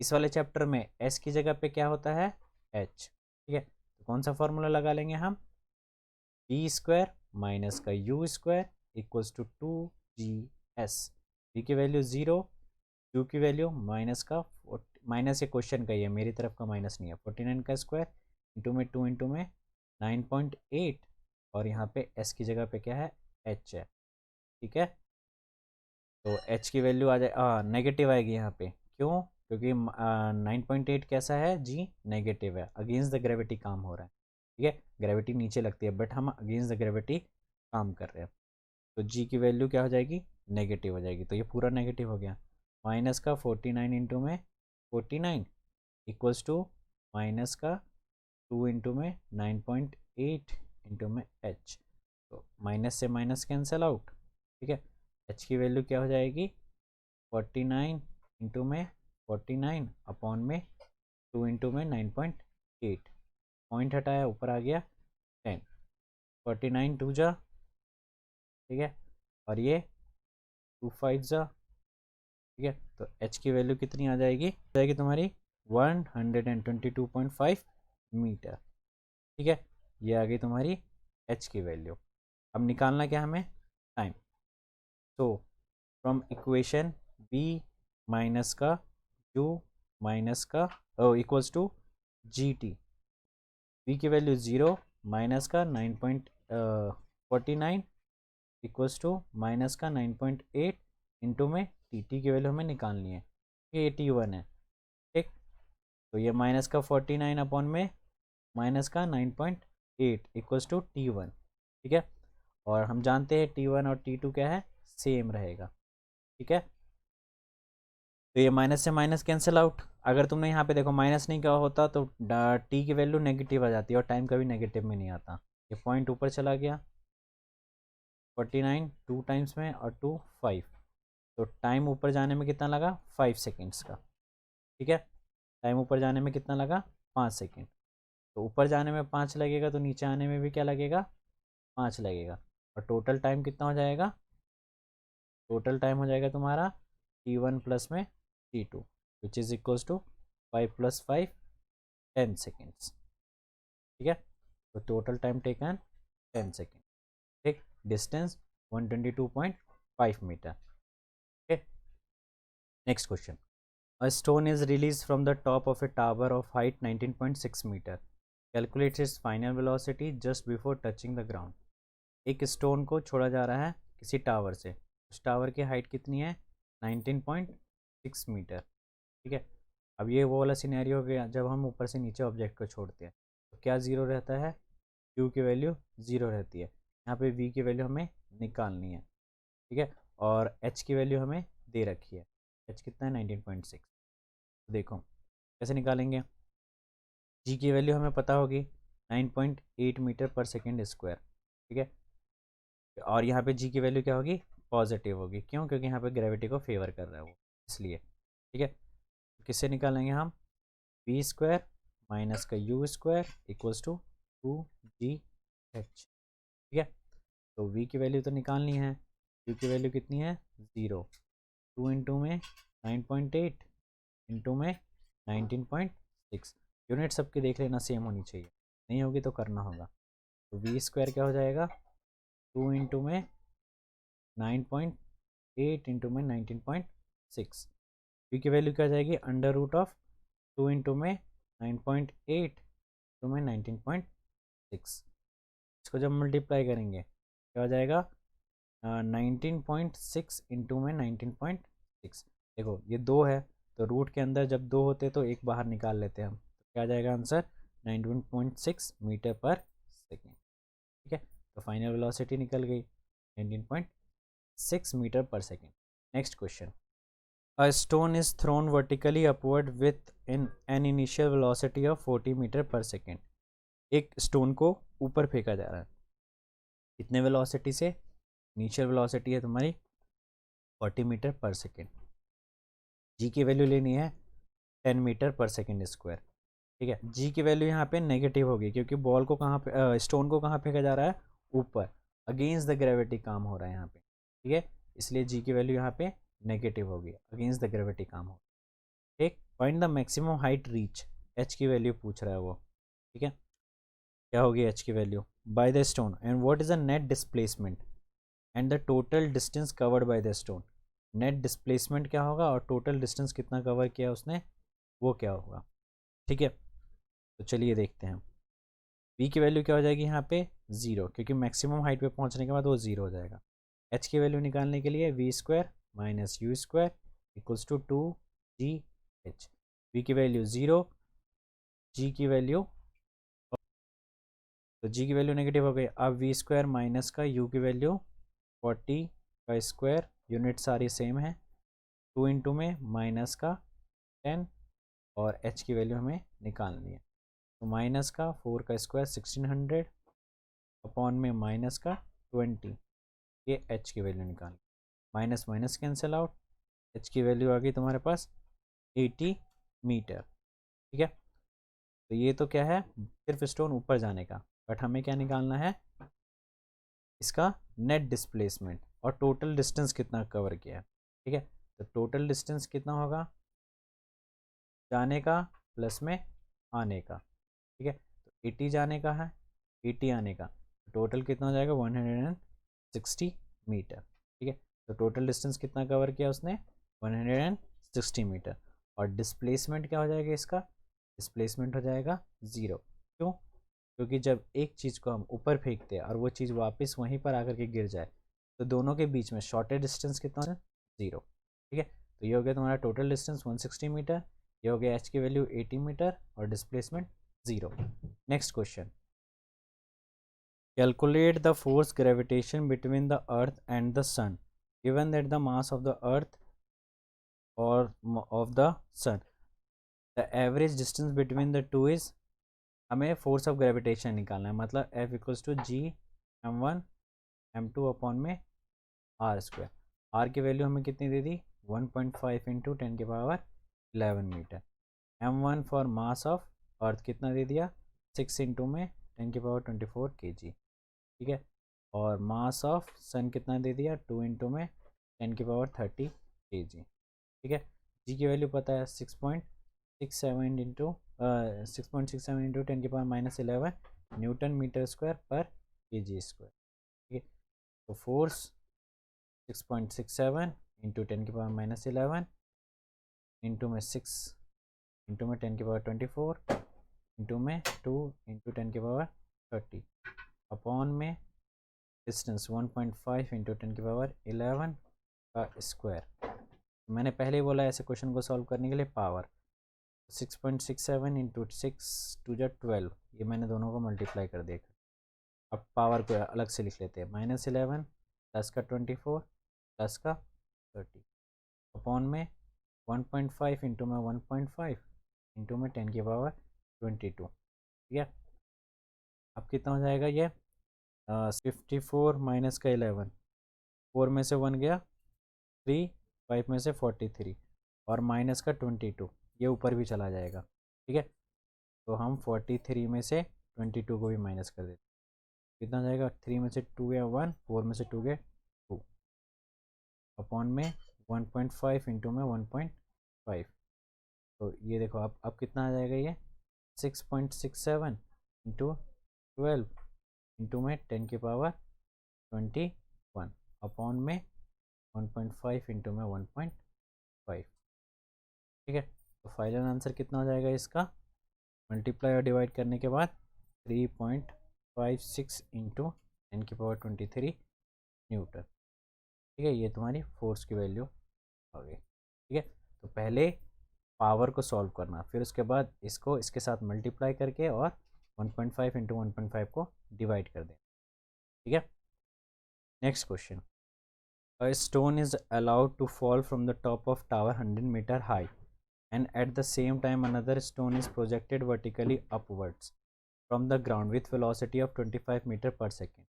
इस वाले चैप्टर में एस की जगह पे क्या होता है एच। ठीक है। तो कौन सा फॉर्मूला लगा लेंगे हम, बी स्क्वायर माइनस का u square equals to 2GS। V की वैल्यू 0, यू की वैल्यू माइनस का, माइनस ये क्वेश्चन का ही है, मेरी तरफ का माइनस नहीं है, 49 का स्क्वायर इंटू में 2 इंटू में 9.8, और यहाँ पे एस की जगह पे क्या है एच है। ठीक है। तो एच की वैल्यू आ जाए नेगेटिव आएगी यहाँ पे, क्यों, क्योंकि 9.8 कैसा है जी नेगेटिव है, अगेंस्ट द ग्रेविटी काम हो रहा है। ठीक है। ग्रेविटी नीचे लगती है बट हम अगेंस्ट द ग्रेविटी काम कर रहे हैं, तो जी की वैल्यू क्या हो जाएगी नेगेटिव हो जाएगी, तो ये पूरा नेगेटिव हो गया। माइनस का 49 इंटू में 49 इक्वल्स टू माइनस का 2 इंटू में 9.8 इंटू में एच, तो माइनस से माइनस कैंसिल आउट। ठीक है। एच की वैल्यू क्या हो जाएगी 49 इंटू में 49 अपॉन में 2 इंटू में 9.8, पॉइंट हटाया ऊपर आ गया 10, 49 2 जा, ठीक है, और ये 2 5 जा, ठीक है, तो एच की वैल्यू कितनी आ जाएगी तुम्हारी 122.5 मीटर, ठीक है, ये आ गई तुम्हारी एच की वैल्यू। अब निकालना क्या हमें टाइम, तो फ्रॉम इक्वेशन बी माइनस का यू माइनस का equals to g t, v की वैल्यू 0 माइनस का 9.49 इक्वल्स टू माइनस का 9.8 इंटू में टी की वैल्यू हमें निकालनी है, ये T1 है, ठीक, तो ये माइनस का 49 अपॉन में माइनस का 9.8 इक्वल्स टू T1, ठीक है, और हम जानते हैं T1 और T2 क्या है, सेम रहेगा, ठीक है, तो ये माइनस से माइनस कैंसिल आउट, अगर तुमने यहाँ पे देखो माइनस नहीं क्या होता तो टी की वैल्यू नेगेटिव आ जाती है और टाइम कभी नेगेटिव में नहीं आता, ये पॉइंट ऊपर चला गया 49 2 टाइम्स में और 2 5, तो टाइम ऊपर जाने में कितना लगा 5 सेकेंड्स का, ठीक है, टाइम ऊपर जाने में कितना लगा 5 सेकेंड, तो ऊपर जाने में 5 लगेगा तो नीचे आने में भी क्या लगेगा 5 लगेगा, और टोटल टाइम कितना हो जाएगा, टोटल टाइम हो जाएगा तुम्हारा T1 प्लस में T2 which is equals to 5 + 5 10 seconds, ठीक है, तो टोटल टाइम टेकन 10 सेकेंड, ठीक, डिस्टेंस 122.5 मीटर, ठीक, next question, a stone is release from the top of a tower of height 19.6 metre, calculate its final velocity just before touching the ground, एक stone को छोड़ा जा रहा है किसी tower से, उस टावर की हाइट कितनी है 19.6 मीटर, ठीक है, अब ये वो वाला सिनेरियो हो गया जब हम ऊपर से नीचे ऑब्जेक्ट को छोड़ते हैं, तो क्या ज़ीरो रहता है, क्यू की वैल्यू ज़ीरो रहती है, यहाँ पे वी की वैल्यू हमें निकालनी है, ठीक है, और एच की वैल्यू हमें दे रखी है, एच कितना है 19.6, देखो कैसे निकालेंगे, जी की वैल्यू हमें पता होगी 9.8 मीटर पर सेकेंड स्क्वायर, ठीक है, और यहाँ पे जी की वैल्यू क्या होगी पॉजिटिव होगी, क्यों, क्योंकि यहाँ पे ग्रेविटी को फेवर कर रहा है वो, इसलिए, ठीक है, तो किससे निकालेंगे हम वी स्क्वायर माइनस का u square equals to 2GH, ठीक है, तो वी की वैल्यू तो निकालनी है, यू की वैल्यू कितनी है 0, 2 इंटू में 9.8 इंटू में 19.6, यूनिट सबकी देख लेना सेम होनी चाहिए, नहीं होगी तो करना होगा, तो वी स्क्वायर क्या हो जाएगा 2 इंटू में 9.8 इंटू में 19.6, वी की वैल्यू क्या हो जाएगी अंडर रूट ऑफ 2 इंटू में 9.8 इंटू में 19.6, इसको जब मल्टीप्लाई करेंगे क्या हो जाएगा 19.6 इंटू में 19.6, देखो ये 2 है तो रूट के अंदर जब 2 होते तो एक बाहर निकाल लेते हैं हम, तो क्या आ जाएगा आंसर 19.6 मीटर पर सेकेंड, ठीक है, तो फाइनल वेलोसिटी निकल गई 19.6 metre per second. Next question, a stone is thrown vertically upward with an initial velocity of 40 metre per second, एक स्टोन को ऊपर फेंका जा रहा है कितने वेलोसिटी से, इनिशियल वेलोसिटी है तुम्हारी 40 मीटर पर सेकेंड, जी की वैल्यू लेनी है 10 मीटर पर सेकेंड स्क्वायर, ठीक है, जी की वैल्यू यहाँ पे नेगेटिव होगी क्योंकि बॉल को कहाँ पे स्टोन को कहाँ फेंका जा रहा है ऊपर, अगेंस्ट द ग्रेविटी काम हो रहा है यहाँ पे, ठीक है, इसलिए जी की वैल्यू यहाँ पे नेगेटिव होगी, अगेंस्ट द ग्रेविटी काम हो, ठीक, find the maximum height reach, H की वैल्यू पूछ रहा है वो, ठीक है, क्या होगी एच की value by the stone and what is the net displacement and the total distance covered by the stone, net displacement क्या होगा और टोटल डिस्टेंस कितना कवर किया उसने वो क्या होगा, ठीक है, तो चलिए देखते हैं, वी की वैल्यू क्या हो जाएगी यहाँ पे 0 क्योंकि मैक्सिमम हाइट पे पहुँचने के बाद वो 0 हो जाएगा, एच की वैल्यू निकालने के लिए we square minus u square equals to 2GH, we की वैल्यू 0, जी की वैल्यू, तो जी की वैल्यू नेगेटिव हो गई, अब वी स्क्वायर माइनस का यू की वैल्यू 40 का स्क्वायर, यूनिट सारी सेम है, 2 इंटू में माइनस का 10 और एच की वैल्यू हमें निकालनी है, तो माइनस का 4 का स्क्वायर 1600 अपॉन में माइनस का 20, ये एच की वैल्यू निकालनी, minus minus cancel out, H की वैल्यू आ गई तुम्हारे पास 80 मीटर। ठीक है, तो ये तो क्या है, सिर्फ स्टोन ऊपर जाने का, बट हमें क्या निकालना है, इसका नेट डिस्प्लेसमेंट और टोटल डिस्टेंस कितना कवर किया है। ठीक है, तो टोटल डिस्टेंस कितना होगा जाने का प्लस में आने का। ठीक है, तो 80 जाने का है, 80 आने का, टोटल कितना हो जाएगा 160 मीटर। ठीक है, तो टोटल डिस्टेंस कितना कवर किया उसने 160 मीटर। और डिस्प्लेसमेंट क्या हो जाएगा इसका, डिस्प्लेसमेंट हो जाएगा 0। क्यों, क्योंकि जब एक चीज़ को हम ऊपर फेंकते हैं और वो चीज़ वापस वहीं पर आकर के गिर जाए तो दोनों के बीच में शॉर्टेज डिस्टेंस कितना है 0। ठीक है, तो ये हो गया तुम्हारा टोटल डिस्टेंस 160 मीटर, ये हो गया एच की वैल्यू 80 मीटर और displacement 0। Next question, calculate the force gravitation between the earth and the sun given that the mass of the earth और of the sun the average distance between the two is, हमें force of gravitation निकालना है, मतलब F equals to G m1 m2 upon में R square. R की value हमें कितनी दे दी 1.5 इंटू 10 के power 11 metre. m1 for mass of Earth कितना दे दिया 6 इंटू में 10 के पावर 24 kg। ठीक है, और मास ऑफ सन कितना दे दिया 2 इंटू में 10 की पावर 30 kg। ठीक है, जी की वैल्यू पता है 6.67 इंटू 6.67 इंटू 10 की पावर -11 न्यूटन मीटर स्क्वायर पर kg स्क्वायर। ठीक है, तो फोर्स 6.67 इंटू 10 की पावर -11 इंटू में 6 इंटू में 10 की पावर 24 इंटू में 2 इंटू 10 की पावर 30 अपॉन में डिस्टेंस 1.5 इंटू 10 की पावर 11 का स्क्वायर। मैंने पहले ही बोला ऐसे क्वेश्चन को सॉल्व करने के लिए पावर 6.67 इंटू 6 टू जा 12, ये मैंने दोनों को मल्टीप्लाई कर दिया। अब पावर को अलग से लिख लेते हैं, -11 प्लस का 24 प्लस का 30 अपॉन में 1.5 इंटू में 1.5 इंटू में 10 की पावर 22। ठीक है, अब कितना हो जाएगा ये 54 माइनस का 11, 4 में से 1 गया 3, 5 में से 43 और माइनस का 22, ये ऊपर भी चला जाएगा। ठीक है, तो हम 43 में से 22 को भी माइनस कर देते, कितना हो जाएगा 3 में से 2 गया 1, 4 में से 2 गया 2 अपॉन में 1.5 इंटू में 1.5। तो ये देखो अब कितना आ जाएगा ये 6.67 इंटू 12 इंटू में 10 की पावर 21 अपॉन में 1.5 इंटू में 1.5। ठीक है, तो फाइनल आंसर कितना हो जाएगा इसका, मल्टीप्लाई और डिवाइड करने के बाद 3.56 इंटू 10 की पावर 23 न्यूटन। ठीक है, ये तुम्हारी फोर्स की वैल्यू आ गई। ठीक है, तो पहले पावर को सॉल्व करना, फिर उसके बाद इसको इसके साथ मल्टीप्लाई करके और 1.5 इंटू 1.5 को डिवाइड कर दें। ठीक है, next question, a stone is allowed to fall from the top of tower 100 metre high and at the same time another stone is projected vertically upwards from the ground with velocity of 25 meter per second.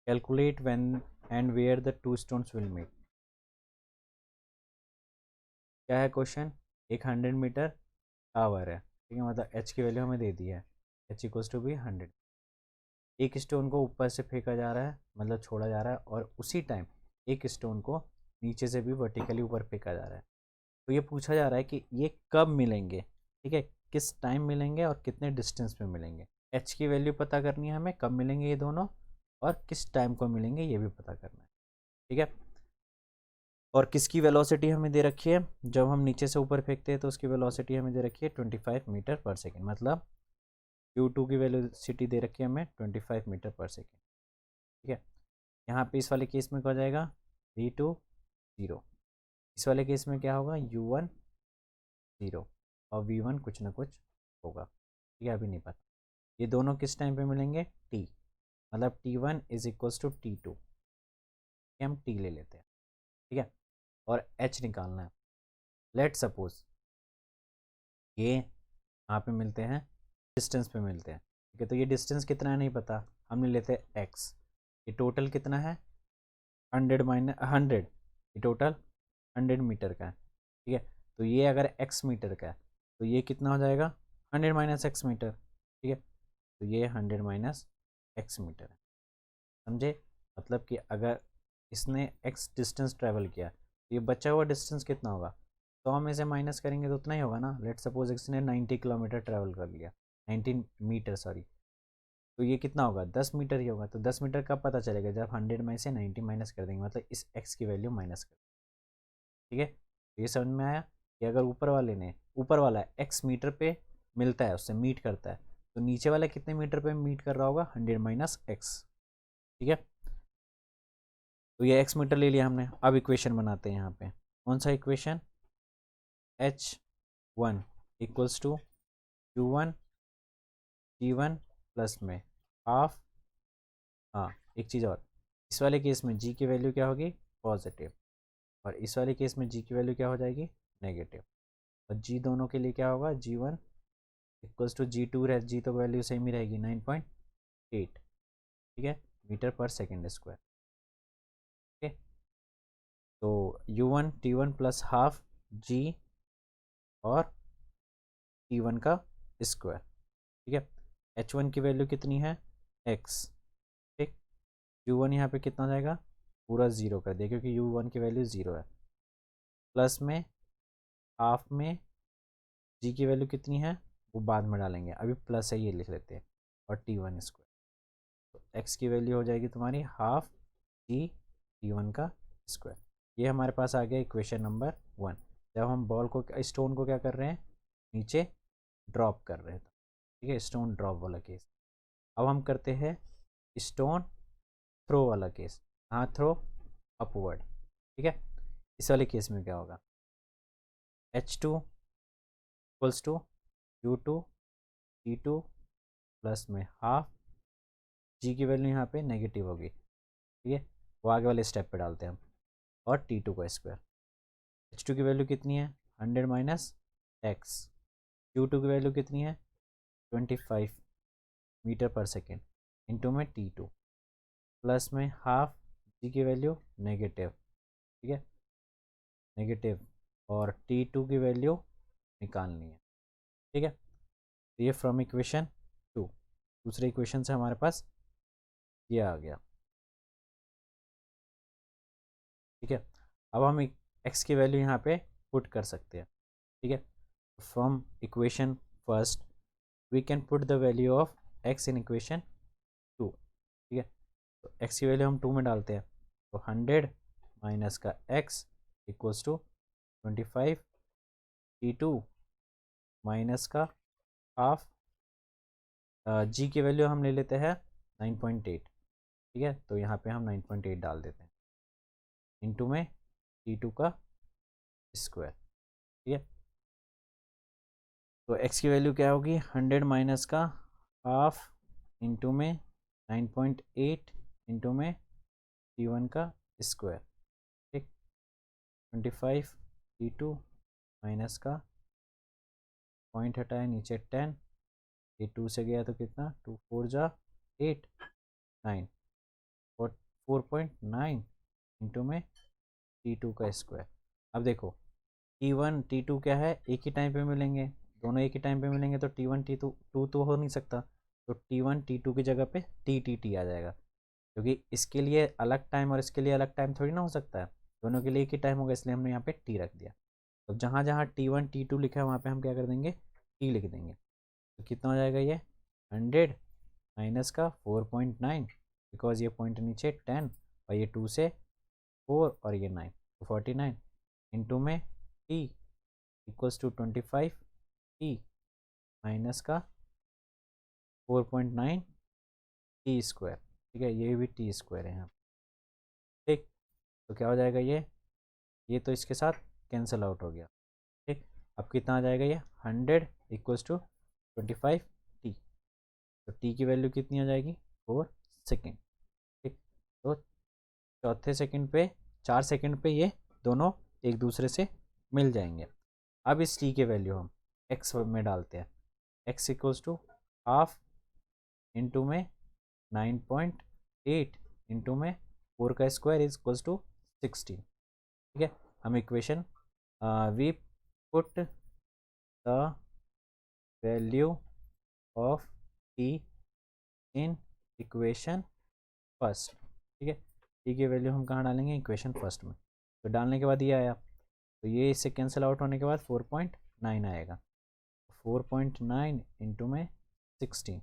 Calculate when and where the two stones will meet. क्या है question, एक 100 metre tower है। ठीक है, मतलब h की value हमें दे दी है, एच इक्वल्स टू बी 100। एक स्टोन को ऊपर से फेंका जा रहा है, मतलब छोड़ा जा रहा है, और उसी टाइम एक स्टोन को नीचे से भी वर्टिकली ऊपर फेंका जा रहा है। तो ये पूछा जा रहा है कि ये कब मिलेंगे। ठीक है, किस टाइम मिलेंगे और कितने डिस्टेंस पे मिलेंगे। एच की वैल्यू पता करनी है हमें, कब मिलेंगे ये दोनों और किस टाइम को मिलेंगे ये भी पता करना है। ठीक है, और किसकी वेलोसिटी हमें दे रखी है, जब हम नीचे से ऊपर फेंकते हैं तो उसकी वेलोसिटी हमें दे रखी है 25 मीटर पर सेकेंड, मतलब Q2 की वेलोसिटी दे रखी है हमें 25 मीटर पर सेकेंड। ठीक है, यहाँ पे इस वाले केस में क्या हो जाएगा V2 0, इस वाले केस में क्या होगा U1 0 और V1 कुछ ना कुछ होगा। ठीक है, अभी नहीं पता। ये दोनों किस टाइम पे मिलेंगे T, मतलब T1 is equals to T2, हम T ले लेते हैं। ठीक है, और H निकालना है। लेट सपोज ये यहाँ पे मिलते हैं, डिस्टेंस पे मिलते हैं। ठीक है, तो ये डिस्टेंस कितना है नहीं पता, हम ले लेते हैं X। ये टोटल कितना है 100 माइनस 100, ये टोटल 100 मीटर का है, ठीक है। तो ये अगर x मीटर का है तो ये कितना हो जाएगा 100 माइनस एक्स मीटर, ठीक है। तो ये 100 माइनस एक्स मीटर है, समझे। मतलब कि अगर इसने x डिस्टेंस ट्रैवल किया तो ये बचा हुआ डिस्टेंस कितना होगा, 100 में से माइनस करेंगे तो उतना ही होगा ना। लेट सपोज इसने 90 किलोमीटर ट्रैवल कर लिया, 19 मीटर सॉरी, तो ये कितना होगा 10 मीटर ही होगा। तो 10 मीटर कब पता चलेगा, जब 100 में से 90 माइनस कर देंगे, मतलब इस x की वैल्यू माइनस कर, ठीक है। तो ये समझ में आया कि अगर ऊपर वाले ने, ऊपर वाला x मीटर पे मिलता है, उससे मीट करता है, तो नीचे वाला कितने मीटर पे मीट कर रहा होगा 100 माइनस एक्स, ठीक है। तो ये x मीटर ले लिया हमने। अब इक्वेशन बनाते हैं यहाँ पे, कौन सा equation, h1 equals to q1 g1 plus में हाफ, हाँ एक चीज़ और, इस वाले केस में g की वैल्यू क्या होगी पॉजिटिव, और इस वाले केस में g की वैल्यू क्या हो जाएगी नेगेटिव। और g दोनों के लिए क्या होगा g1 इक्वल्स टू g2 रहे, g तो वैल्यू सेम ही रहेगी 9.8, ठीक है, मीटर पर सेकेंड स्क्वायर, ठीक है। तो u1 t1 plus half g और t1 का स्क्वायर, ठीक है। h1 की वैल्यू कितनी है x, ठीक। u1 यहाँ पे कितना जाएगा पूरा ज़ीरो कर दिया क्योंकि u1 की वैल्यू ज़ीरो है, प्लस में हाफ में g की वैल्यू कितनी है वो बाद में डालेंगे, अभी प्लस है ये लिख लेते हैं, और t1 स्क्वायर। तो x की वैल्यू हो जाएगी तुम्हारी हाफ g t1 का स्क्वायर। ये हमारे पास आ गया इक्वेशन नंबर 1। जब हम बॉल को, स्टोन को क्या कर रहे हैं नीचे ड्रॉप कर रहे हैं, ठीक है, स्टोन ड्रॉप वाला केस। अब हम करते हैं स्टोन थ्रो वाला केस, हाँ थ्रो अपवर्ड, ठीक है। इस वाले केस में क्या होगा h2 equals to u2 t2 plus में हाफ, g की वैल्यू यहाँ पे नेगेटिव होगी, ठीक है, वो आगे वाले स्टेप पे डालते हैं हम, और t2 का स्क्वायर। h2 की वैल्यू कितनी है 100 माइनस एक्स, q2 की वैल्यू कितनी है 25 मीटर पर सेकेंड इंटू में t2 प्लस में हाफ, g की वैल्यू नेगेटिव, ठीक है नेगेटिव, और t2 की वैल्यू निकालनी है, ठीक है। तो ये फ्रॉम इक्वेशन 2, दूसरे इक्वेशन से हमारे पास ये आ गया, ठीक है। अब हम x की वैल्यू यहाँ पे पुट कर सकते हैं, ठीक है। From equation first we can put the value of x in equation 2, ठीक है। तो x की वैल्यू हम 2 में डालते हैं, तो 100 माइनस का x equals to 25 t2 minus का हाफ, g की वैल्यू हम ले लेते हैं 9.8, ठीक है। तो यहाँ पे हम 9.8 डाल देते हैं इंटू में t2 का स्क्वायर, ठीक है। तो x की वैल्यू क्या होगी 100 माइनस का हाफ इंटू में 9.8 इंटू में t1 का स्क्वायर, ठीक। 25 t2 माइनस का पॉइंट हटाए नीचे 10, ये 2 से गया तो कितना 2 4 जा 8 9 और 4.9 इंटू में t2 का स्क्वायर। अब देखो t1 t2 क्या है एक ही टाइम पे मिलेंगे, दोनों एक ही टाइम पे मिलेंगे तो t1 t2 टू तो हो नहीं सकता, तो t1 t2 की जगह पे t आ जाएगा, क्योंकि इसके लिए अलग टाइम और इसके लिए अलग टाइम थोड़ी ना हो सकता है, दोनों के लिए एक ही टाइम होगा, इसलिए हमने यहाँ पे t रख दिया। तो जहाँ जहाँ t1 t2 लिखा है वहाँ पे हम क्या कर देंगे t लिख देंगे। तो कितना हो जाएगा ये 100 माइनस का 4.9, बिकॉज ये पॉइंट नीचे 10 और ये 2 से 4 और ये 9, तो 49 इंटू में t equals to 25 t minus का 4.9 टी स्क्वायर, ठीक है, ये भी टी स्क्वायर है यहाँ, ठीक। तो क्या हो जाएगा ये तो इसके साथ कैंसिल आउट हो गया, ठीक। अब कितना आ जाएगा ये 100 इक्वल्स टू 25 टी, तो टी की वैल्यू कितनी आ जाएगी 4 सेकेंड, ठीक। तो चौथे सेकंड पे 4 सेकंड पे ये दोनों एक दूसरे से मिल जाएंगे। अब इस टी के वैल्यू हम एक्स में डालते हैं, x equals to half into में 9.8 इंटू में 4 का स्क्वायर इज इक्वल्स टू 16, ठीक है, हम equation we put the value of t in equation first. ठीक है, टी की वैल्यू हम कहाँ डालेंगे, इक्वेशन फर्स्ट में। तो डालने के बाद ये आया, तो ये इससे कैंसिल आउट होने के बाद 4.9 आएगा। 4.9 इंटू में 16,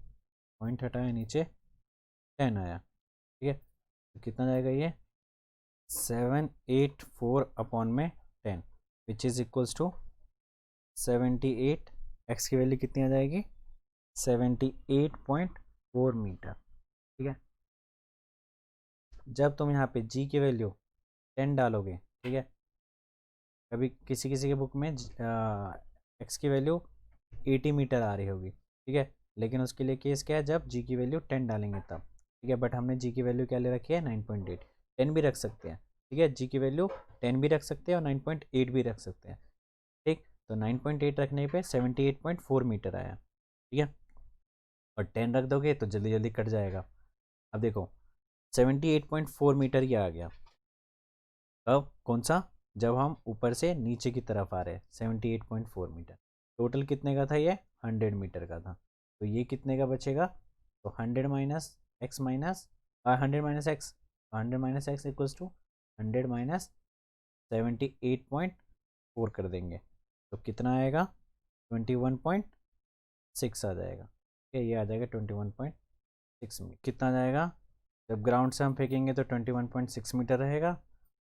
पॉइंट हटाया नीचे 10 आया। ठीक है, तो कितना जाएगा ये 784 अपॉन में 10 which is equals to 78। X की वैल्यू कितनी आ जाएगी 78.4 मीटर। ठीक है, जब तुम यहाँ पे जी की वैल्यू 10 डालोगे, ठीक है, कभी किसी किसी के बुक में एक्स की वैल्यू 80 मीटर आ रही होगी। ठीक है, लेकिन उसके लिए केस क्या है, जब जी की वैल्यू 10 डालेंगे तब। ठीक है, बट हमने जी की वैल्यू क्या ले रखी है 9.8। 10 भी रख सकते हैं। ठीक है, जी की वैल्यू 10 भी रख सकते हैं और 9.8 भी रख सकते हैं। ठीक, तो 9.8 रखने पे 78.4 मीटर आया। ठीक है, और 10 रख दोगे तो जल्दी जल्दी कट जाएगा। अब देखो 78.4 मीटर ये आ गया। अब कौन सा, जब हम ऊपर से नीचे की तरफ आ रहे हैं 78.4 मीटर। टोटल कितने का था ये 100 मीटर का था। तो ये कितने का बचेगा, तो 100 minus x minus 100 minus x equals to 100 minus 78.4 कर देंगे तो कितना आएगा 21.6 आ जाएगा। ठीक है, ये आ जाएगा 21.6 में। कितना आ जाएगा, जब ग्राउंड से हम फेंकेंगे तो 21.6 मीटर रहेगा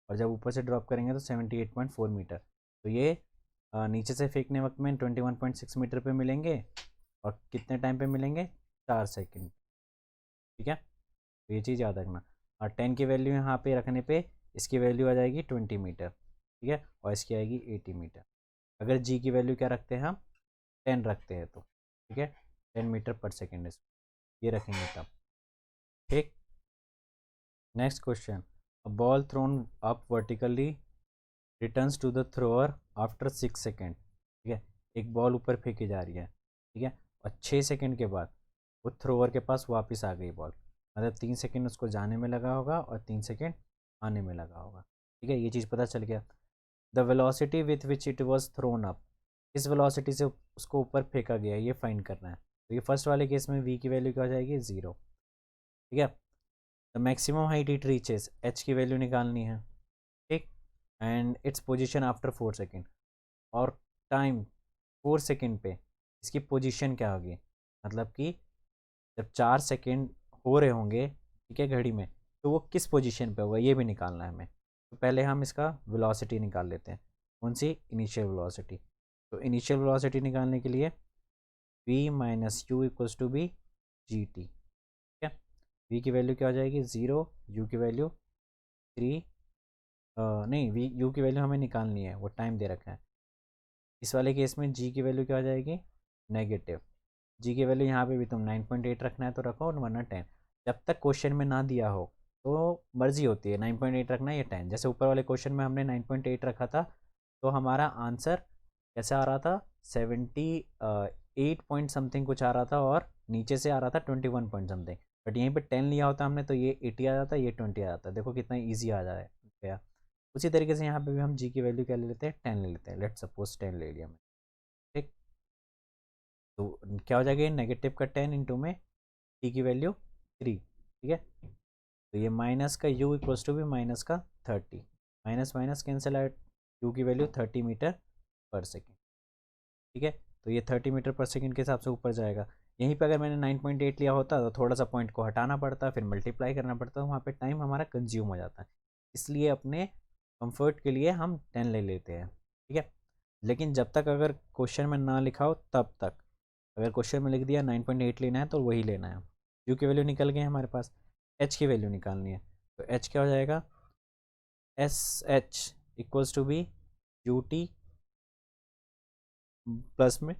और जब ऊपर से ड्रॉप करेंगे तो 78.4 मीटर। तो ये नीचे से फेंकने वक्त में 21.6 मीटर पे मिलेंगे और कितने टाइम पे मिलेंगे 4 सेकंड। ठीक है, तो ये चीज़ याद रखना। और 10 की वैल्यू यहाँ पे रखने पे इसकी वैल्यू आ जाएगी 20 मीटर। ठीक है, और इसकी आएगी 80 मीटर। अगर जी की वैल्यू क्या रखते हैं हम 10 रखते हैं तो ठीक है 10 मीटर पर सेकेंड ये रखेंगे तब। ठीक, next question, a ball thrown up vertically returns to the thrower after 6 second. ठीक है, एक बॉल ऊपर फेंकी जा रही है। ठीक है, और 6 सेकेंड के बाद वो थ्रोअर के पास वापस आ गई बॉल, मतलब 3 सेकेंड उसको जाने में लगा होगा और 3 सेकेंड आने में लगा होगा। ठीक है, ये चीज़ पता चल गया। The velocity with which it was throne up, किस वेलोसिटी से उसको ऊपर फेंका गया ये फाइंड करना है। तो ये फर्स्ट वाले केस में वी की वैल्यू क्या हो जाएगी 0। ठीक है, the maximum height it reaches, H की वैल्यू निकालनी है। ठीक, and its position after 4 second, और टाइम 4 सेकेंड पे इसकी पोजीशन क्या होगी, मतलब कि जब 4 सेकेंड हो रहे होंगे ठीक है घड़ी में, तो वो किस पोजीशन पे होगा ये भी निकालना है हमें। तो पहले हम इसका वेलोसिटी निकाल लेते हैं। कौन सी, इनिशियल वेलोसिटी। तो इनिशियल वेलोसिटी निकालने के लिए v minus u equals to be g t. ठीक है, v की वैल्यू क्या हो जाएगी 0, u की वैल्यू 3, नहीं v u की वैल्यू हमें निकालनी है, वो टाइम दे रखा है। इस वाले केस में g की वैल्यू क्या हो जाएगी नेगेटिव। जी की वैल्यू यहाँ पे भी तुम 9.8 रखना है तो रखो और वरना 10। जब तक क्वेश्चन में ना दिया हो तो मर्जी होती है 9.8 रखना या 10। जैसे ऊपर वाले क्वेश्चन में हमने 9.8 रखा था तो हमारा आंसर कैसे आ रहा था 78 पॉइंट समथिंग कुछ आ रहा था और नीचे से आ रहा था 21 पॉइंट समथिंग। बट यहीं पे 10 लिया होता हमने तो ये 80 आ जाता, ये 20 आ जाता। देखो कितना ईजी आ जाए गया। उसी तरीके से यहाँ पे भी हम जी की वैल्यू क्या ले लेते हैं 10 ले लेते हैं। लेट सपोज 10 ले लिया मैं। ठीक, तो क्या हो जाएगा नेगेटिव का 10 इंटू में टी की वैल्यू 3। ठीक है, तो ये माइनस का u equals to be minus का 30, minus minus cancel out, u की वैल्यू 30 मीटर पर सेकेंड। ठीक है, तो ये 30 मीटर पर सेकेंड के हिसाब से ऊपर जाएगा। यहीं पे अगर मैंने 9.8 लिया होता तो थोड़ा सा पॉइंट को हटाना पड़ता, फिर मल्टीप्लाई करना पड़ता, वहाँ पे टाइम हमारा कंज्यूम हो जाता है। इसलिए अपने कंफर्ट के लिए हम 10 ले लेते हैं। ठीक है, लेकिन जब तक अगर क्वेश्चन में ना लिखा हो तब तक, अगर क्वेश्चन में लिख दिया 9.8 लेना है तो वही लेना है। यू की वैल्यू निकल गई हमारे पास, एच की वैल्यू निकालनी है। तो एच क्या हो जाएगा s h equals to be u t plus में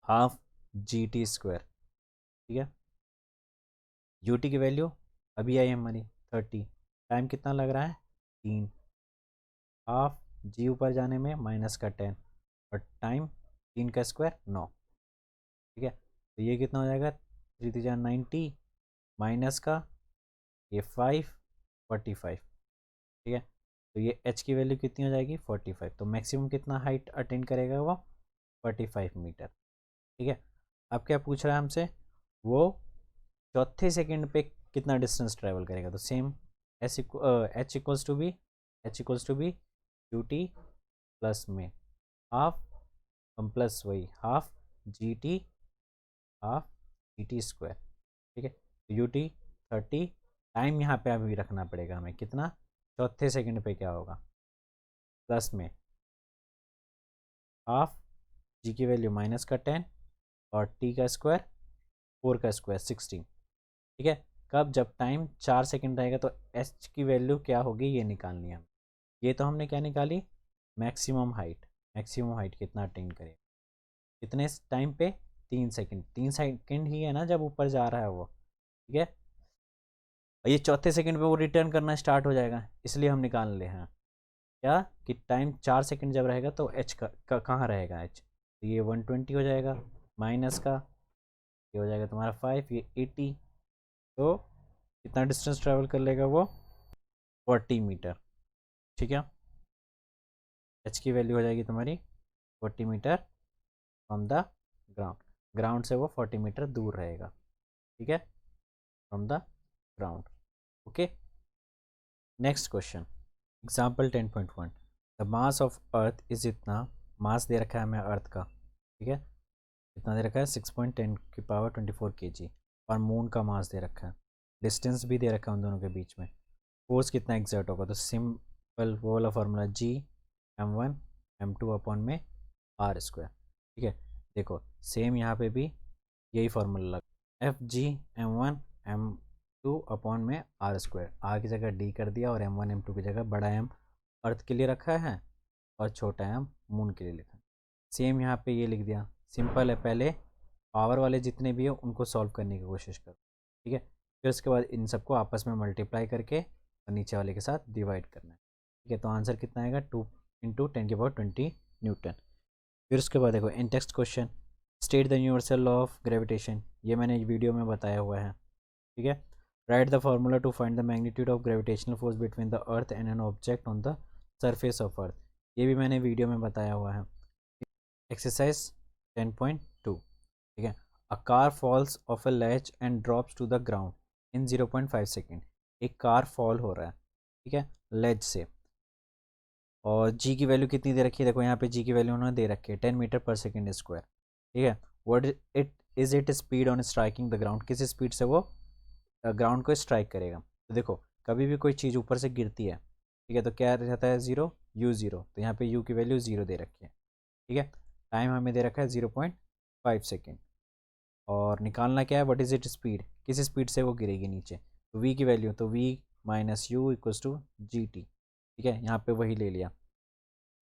हाफ जी टी स्क्वायर। ठीक है, यू टी की वैल्यू अभी आई हमारी 30, टाइम कितना लग रहा है 3, हाफ जी ऊपर जाने में माइनस का 10 और टाइम 3 का स्क्वायर 9। ठीक है, तो ये कितना हो जाएगा 3 3 90 माइनस का ये 5 45। ठीक है, तो ये h की वैल्यू कितनी हो जाएगी 45। तो मैक्सिमम कितना हाइट अटेंड करेगा वो 45 मीटर। ठीक है, अब क्या पूछ रहा है हमसे, वो चौथे सेकंड पे कितना डिस्टेंस ट्रेवल करेगा। तो same h equals to be u t plus में हाफ प्लस वही half g t, half g t square. ठीक है, तो यू टी 30, टाइम यहाँ पे अभी रखना पड़ेगा हमें कितना, चौथे सेकंड पे क्या होगा, प्लस में हाफ जी की वैल्यू माइनस का 10 और टी का स्क्वायर 4 का स्क्वायर 16। ठीक है, कब, जब टाइम 4 सेकंड रहेगा। तो एच की वैल्यू क्या होगी ये निकालनी है। ये तो हमने क्या निकाली, मैक्सिमम हाइट। मैक्सिमम हाइट कितना अटेन करेगा, कितने टाइम पे, 3 सेकंड। 3 सेकंड ही है ना जब ऊपर जा रहा है वो। ठीक है, ये चौथे सेकंड पे वो रिटर्न करना स्टार्ट हो जाएगा, इसलिए हम निकाल ले हैं क्या, कि टाइम 4 सेकंड जब रहेगा तो एच का कहाँ रहेगा एच। तो ये 120 हो जाएगा, माइनस का ये हो जाएगा तुम्हारा 5, ये 80। तो कितना डिस्टेंस ट्रैवल कर लेगा वो 40 मीटर। ठीक है, एच की वैल्यू हो जाएगी तुम्हारी 40 metre from the ground. Ground से वो 40 मीटर दूर रहेगा। ठीक है, from the ground. Okay, next question, example 10.1। The mass of Earth is इतना, मास दे रखा है हमें अर्थ का। ठीक है, कितना दे रखा है 6.10 की पावर 24 kg, और मून का मास दे रखा है, डिस्टेंस भी दे रखा है उन दोनों के बीच में। फोर्स कितना एग्जर्ट होगा, तो सिंपल वो वाला फार्मूला जी m1 m2 अपॉन में आर स्क्वायर। ठीक है, देखो सेम यहाँ पे भी यही फार्मूला लगा, F G m1 m2 upon में आर स्क्वायर। आर की जगह डी कर दिया और m1 m2 की जगह बड़ा एम अर्थ के लिए रखा है और छोटा एम मून के लिए लिखा। सेम यहाँ पे ये लिख दिया, सिंपल है। पहले पावर वाले जितने भी हो उनको सॉल्व करने की कोशिश करो। ठीक है, फिर उसके बाद इन सबको आपस में मल्टीप्लाई करके और नीचे वाले के साथ डिवाइड करना है। ठीक है, तो आंसर कितना आएगा 2 इंटू 10⁻20 न्यूटन। फिर उसके बाद देखो in text question, state the universal law of gravitation, ये मैंने वीडियो में बताया हुआ है। ठीक है, write the formula to find the magnitude of gravitational force between the earth and an object on the surface of earth, ये भी मैंने वीडियो में बताया हुआ है। एक्सरसाइज 10.2। ठीक है, a car falls off a latch and drops to the ground in 0.5 second. एक कार फॉल हो रहा है, ठीक है, लेज से, और जी की वैल्यू कितनी दे रखी है, देखो यहाँ पे जी की वैल्यू उन्होंने दे रखी है 10 मीटर पर सेकेंड स्क्वायर। ठीक है, what it speed on striking the ground, किस स्पीड से वो ग्राउंड को स्ट्राइक करेगा। तो देखो कभी भी कोई चीज़ ऊपर से गिरती है, ठीक है, तो क्या रहता है 0, u0। तो यहाँ पे u की वैल्यू 0 दे रखी है। ठीक है, टाइम हमें दे रखा है 0.5 सेकेंड, और निकालना क्या है, व्हाट इज इट स्पीड, किस स्पीड से वो गिरेगी नीचे। तो v की वैल्यू, तो v minus u equals to g t. ठीक है, यहाँ पे वही ले लिया,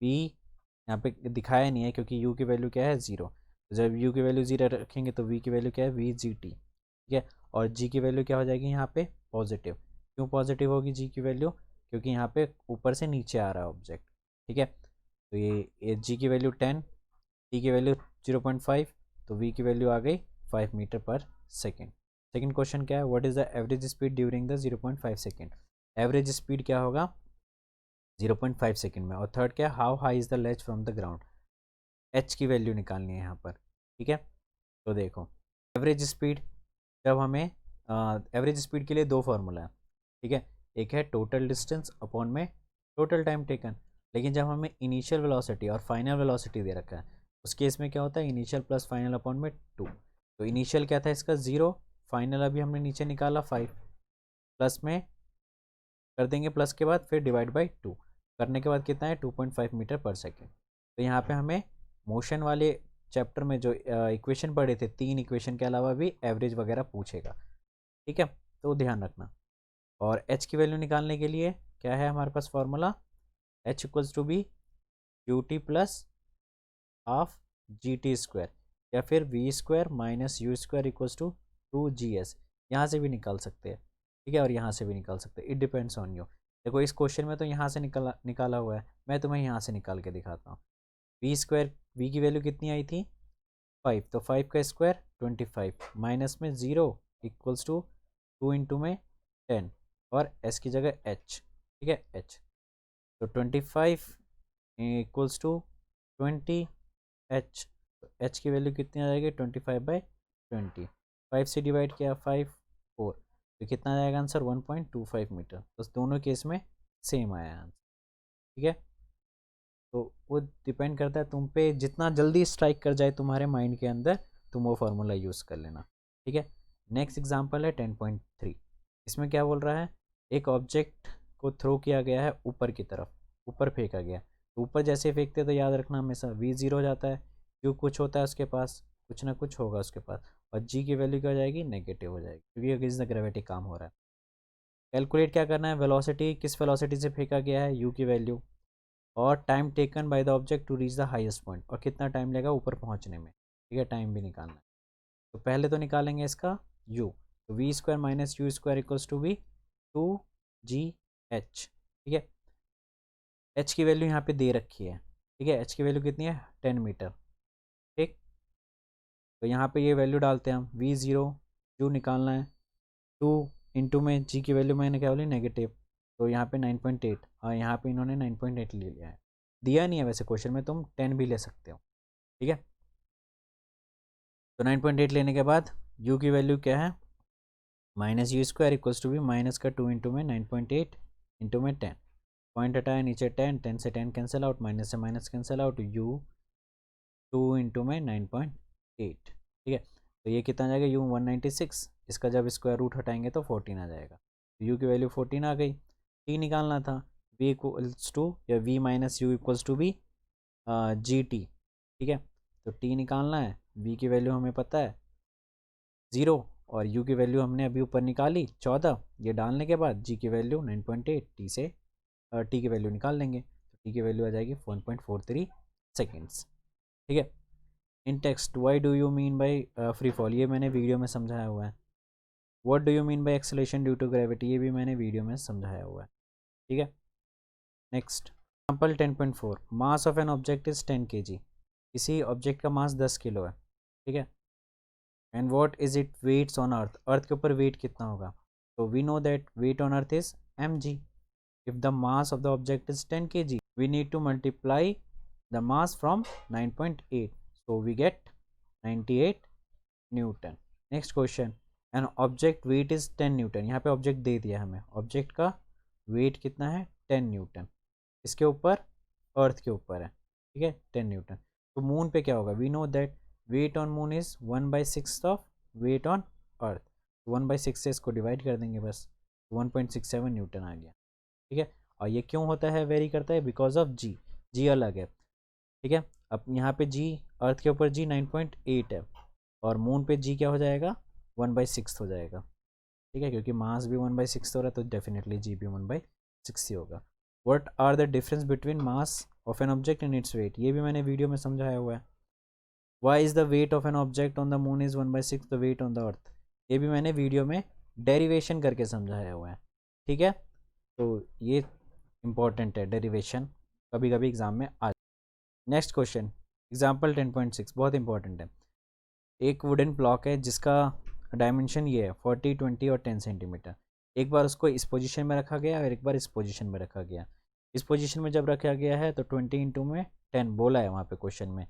v यहाँ पे दिखाया नहीं है क्योंकि u की वैल्यू क्या है 0। तो जब u की वैल्यू 0 रखेंगे तो v की वैल्यू क्या है v जी टी। ठीक है, और g की वैल्यू क्या हो जाएगी यहाँ पे पॉजिटिव। क्यों पॉजिटिव होगी g की वैल्यू, क्योंकि यहाँ पे ऊपर से नीचे आ रहा है ऑब्जेक्ट। ठीक है, तो ये g की वैल्यू 10, t की वैल्यू 0.5, तो v की वैल्यू आ गई 5 metre per second. Second question क्या है, what is the average speed during the 0.5 second. Average speed क्या होगा 0.5 सेकेंड में। और थर्ड क्या, how high is the ledge from the ground, H की वैल्यू निकालनी है यहाँ पर। ठीक है, तो देखो एवरेज स्पीड, जब हमें एवरेज स्पीड के लिए दो फार्मूला है। ठीक है, एक है टोटल डिस्टेंस अपॉन में टोटल टाइम टेकन। लेकिन जब हमें इनिशियल वेलोसिटी और फाइनल वेलोसिटी दे रखा है, उस केस में क्या होता है, इनिशियल प्लस फाइनल अपॉन में 2। तो इनिशियल क्या था इसका 0, फाइनल अभी हमने नीचे निकाला 5, प्लस में कर देंगे, प्लस के बाद फिर डिवाइड बाई 2 करने के बाद कितना है 2.5 मीटर पर सेकेंड। तो यहाँ पे हमें मोशन वाले चैप्टर में जो इक्वेशन पढ़े थे, 3 इक्वेशन के अलावा भी एवरेज वगैरह पूछेगा। ठीक है, तो ध्यान रखना। और एच की वैल्यू निकालने के लिए क्या है हमारे पास formula, h equals to b q t plus half g t square, या फिर v square minus u square equals to 2 GS। यहाँ से भी निकाल सकते हैं, ठीक है, और यहाँ से भी निकाल सकते हैं, इट डिपेंड्स ऑन यू। देखो इस क्वेश्चन में तो यहाँ से निकाला हुआ है, मैं तुम्हें यहाँ से निकाल के दिखाता हूँ। वी स्क्वायर, वी की वैल्यू कितनी आई थी 5, तो 5 का स्क्वायर 25 माइनस में 0 इक्वल्स टू 2 इंटू में 10, और एस की जगह एच। ठीक है, एच। तो 25 इक्वल्स टू 20h, तो h की वैल्यू कितनी आ जाएगी 25/20, 5 से डिवाइड किया 5 4, तो कितना आ जाएगा आंसर 1.25 मीटर। तो दोनों केस में सेम आया आंसर। ठीक है, तो वो डिपेंड करता है तुम पे, जितना जल्दी स्ट्राइक कर जाए तुम्हारे माइंड के अंदर तुम वो फार्मूला यूज़ कर लेना। ठीक है, नेक्स्ट एग्जांपल है 10.3। इसमें क्या बोल रहा है, एक ऑब्जेक्ट को थ्रो किया गया है ऊपर की तरफ, ऊपर फेंका गया, तो ऊपर जैसे फेंकते तो याद रखना हमेशा v0 हो जाता है, क्यों कुछ होता है उसके पास, कुछ ना कुछ होगा उसके पास, और g की वैल्यू क्या हो जाएगी नेगेटिव हो जाएगी, क्योंकि अगेंस्ट द ग्रेविटी काम हो रहा है। कैलकुलेट क्या करना है, वेलोसिटी किस वेलोसिटी से फेंका गया है u की वैल्यू, और time taken by the object to reach the highest point, और कितना टाइम लेगा ऊपर पहुंचने में। ठीक है, टाइम भी निकालना है। तो पहले तो निकालेंगे इसका u, तो v square minus u square equals to be 2gh। ठीक है, h की वैल्यू यहाँ पे दे रखी है। ठीक है, h की वैल्यू कितनी है 10 मीटर। ठीक, तो यहाँ पे ये वैल्यू डालते हैं हम, v0 u निकालना है, 2 इंटू में g की वैल्यू मैंने क्या बोली नेगेटिव, तो यहाँ पे 9.8, और यहाँ पे इन्होंने 9.8 ले लिया है, दिया नहीं है वैसे क्वेश्चन में, तुम 10 भी ले सकते हो। ठीक है, तो 9.8 लेने के बाद u की वैल्यू क्या है minus u square equals to be minus का 2 इंटू में 9.8 इंटू में 10, पॉइंट हटाया नीचे 10, 10 से 10 कैंसिल आउट, माइनस से minus cancel out, u 2 into में 9.8। ठीक है, तो ये कितना आ जाएगा u 196, इसका जब स्क्वायर रूट हटाएंगे तो 14 आ जाएगा, तो u की वैल्यू 14 आ गई। t निकालना था, v इक्वल्स टू या v minus u equals to be g t. ठीक है, तो t निकालना है, v की वैल्यू हमें पता है 0, और u की वैल्यू हमने अभी ऊपर निकाली 14, ये डालने के बाद g की वैल्यू 9.8, t से t की वैल्यू निकाल लेंगे, तो t की वैल्यू आ जाएगी 1.43 सेकेंड्स। ठीक है, in text why do you mean by free fall, ये मैंने वीडियो में समझाया हुआ है। What do you mean by acceleration due to gravity, ये भी मैंने वीडियो में समझाया हुआ है। ठीक है, next example 10.4, mass of an object is 10 kg, किसी ऑब्जेक्ट का मास 10 किलो है। ठीक है, and what is it weights on earth, earth के ऊपर वेट कितना होगा, तो we know that weight on earth is mg, if the mass of the object is 10 kg we need to multiply the mass from 9.8, so we get 98 Newton. Next question, an object wait is 10 Newton, यहाँ पे object they दिया हमें, object का wait कितना है 10 Newton, इसके ऊपर अर्थ के ऊपर है। ठीक है, 10 न्यूटन, तो मून पे क्या होगा, we know that weight on moon is 1/6 of weight on Earth, 1/6 से इसको डिवाइड कर देंगे बस, 1.67 न्यूटन आ गया। ठीक है, और ये क्यों होता है वेरी करता है, बिकॉज ऑफ जी, जी अलग है। ठीक है, अब यहाँ पे जी अर्थ के ऊपर जी 9.8 है, और मून पे जी क्या हो जाएगा 1/6 हो जाएगा। ठीक है, क्योंकि मास भी 1/6 हो रहा है, तो डेफिनेटली जी भी 1/6 ही होगा। What are the difference between mass of an object and its weight, ये भी मैंने वीडियो में समझाया हुआ है। Why is the weight of an object on the moon is 1/6 the weight on the Earth, ये भी मैंने वीडियो में डेरिवेशन करके समझाया हुआ है। ठीक है, तो ये इंपॉर्टेंट है डेरिवेशन, कभी कभी एग्जाम में आ। नेक्स्ट क्वेश्चन एग्जाम्पल 10.6 बहुत इंपॉर्टेंट है। एक वुडन ब्लॉक है जिसका डायमेंशन ये है 40, 20 और 10 सेंटीमीटर। एक बार उसको इस पोजीशन में रखा गया और एक बार इस पोजीशन में रखा गया। इस पोजीशन में जब रखा गया है तो 20 इंटू में 10 बोला है वहाँ पे क्वेश्चन में,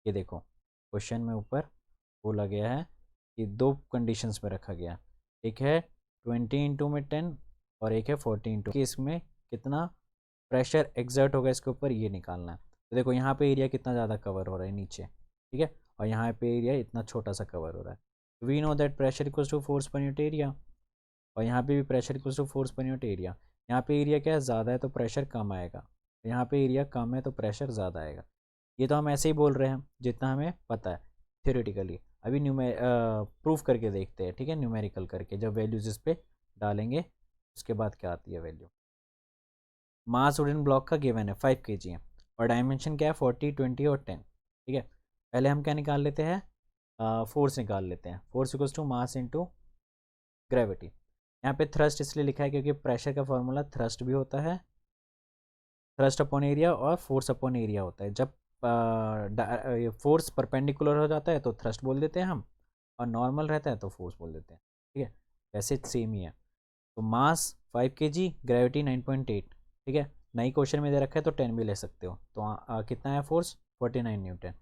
ये देखो क्वेश्चन में ऊपर बोला गया है कि दो कंडीशंस में रखा गया, एक है 20 इंटू में 10 और एक है 40 इंटू, इसमें कितना प्रेशर एग्जर्ट होगा इसके ऊपर ये निकालना है। तो देखो यहाँ पे एरिया कितना ज़्यादा कवर हो रहा है नीचे, ठीक है, और यहाँ पे एरिया इतना छोटा सा कवर हो रहा है। We know that pressure equals to force per unit area, और यहाँ पे भी pressure equals to force per unit area. यहाँ पे एरिया क्या है ज़्यादा है तो प्रेशर कम आएगा, यहाँ पे एरिया कम है तो प्रेशर ज़्यादा आएगा। ये तो हम ऐसे ही बोल रहे हैं जितना हमें पता है थ्योरेटिकली, अभी प्रूफ करके देखते हैं। ठीक है, न्यूमेरिकल करके जब वैल्यूज इस पर डालेंगे उसके बाद क्या आती है वैल्यू। मास वुडन ब्लॉक का गिवन है 5 kg है, और डायमेंशन क्या है 40, 20 और 10। ठीक है, पहले हम क्या निकाल लेते हैं फोर्स निकाल लेते हैं, force equals to mass into gravity. यहाँ पे थ्रस्ट इसलिए लिखा है क्योंकि प्रेशर का फॉर्मूला थ्रस्ट भी होता है, थ्रस्ट अपॉन एरिया और फोर्स अपॉन एरिया होता है। जब फोर्स परपेंडिकुलर हो जाता है तो थ्रस्ट बोल देते हैं हम, और नॉर्मल रहता है तो फोर्स बोल देते हैं। ठीक है, वैसे सेम ही है। तो मास 5 kg, ग्रेविटी 9.8। ठीक है, नई क्वेश्चन में दे रखा है तो 10 भी ले सकते हो। तो कितना है फोर्स 49 न्यूटन।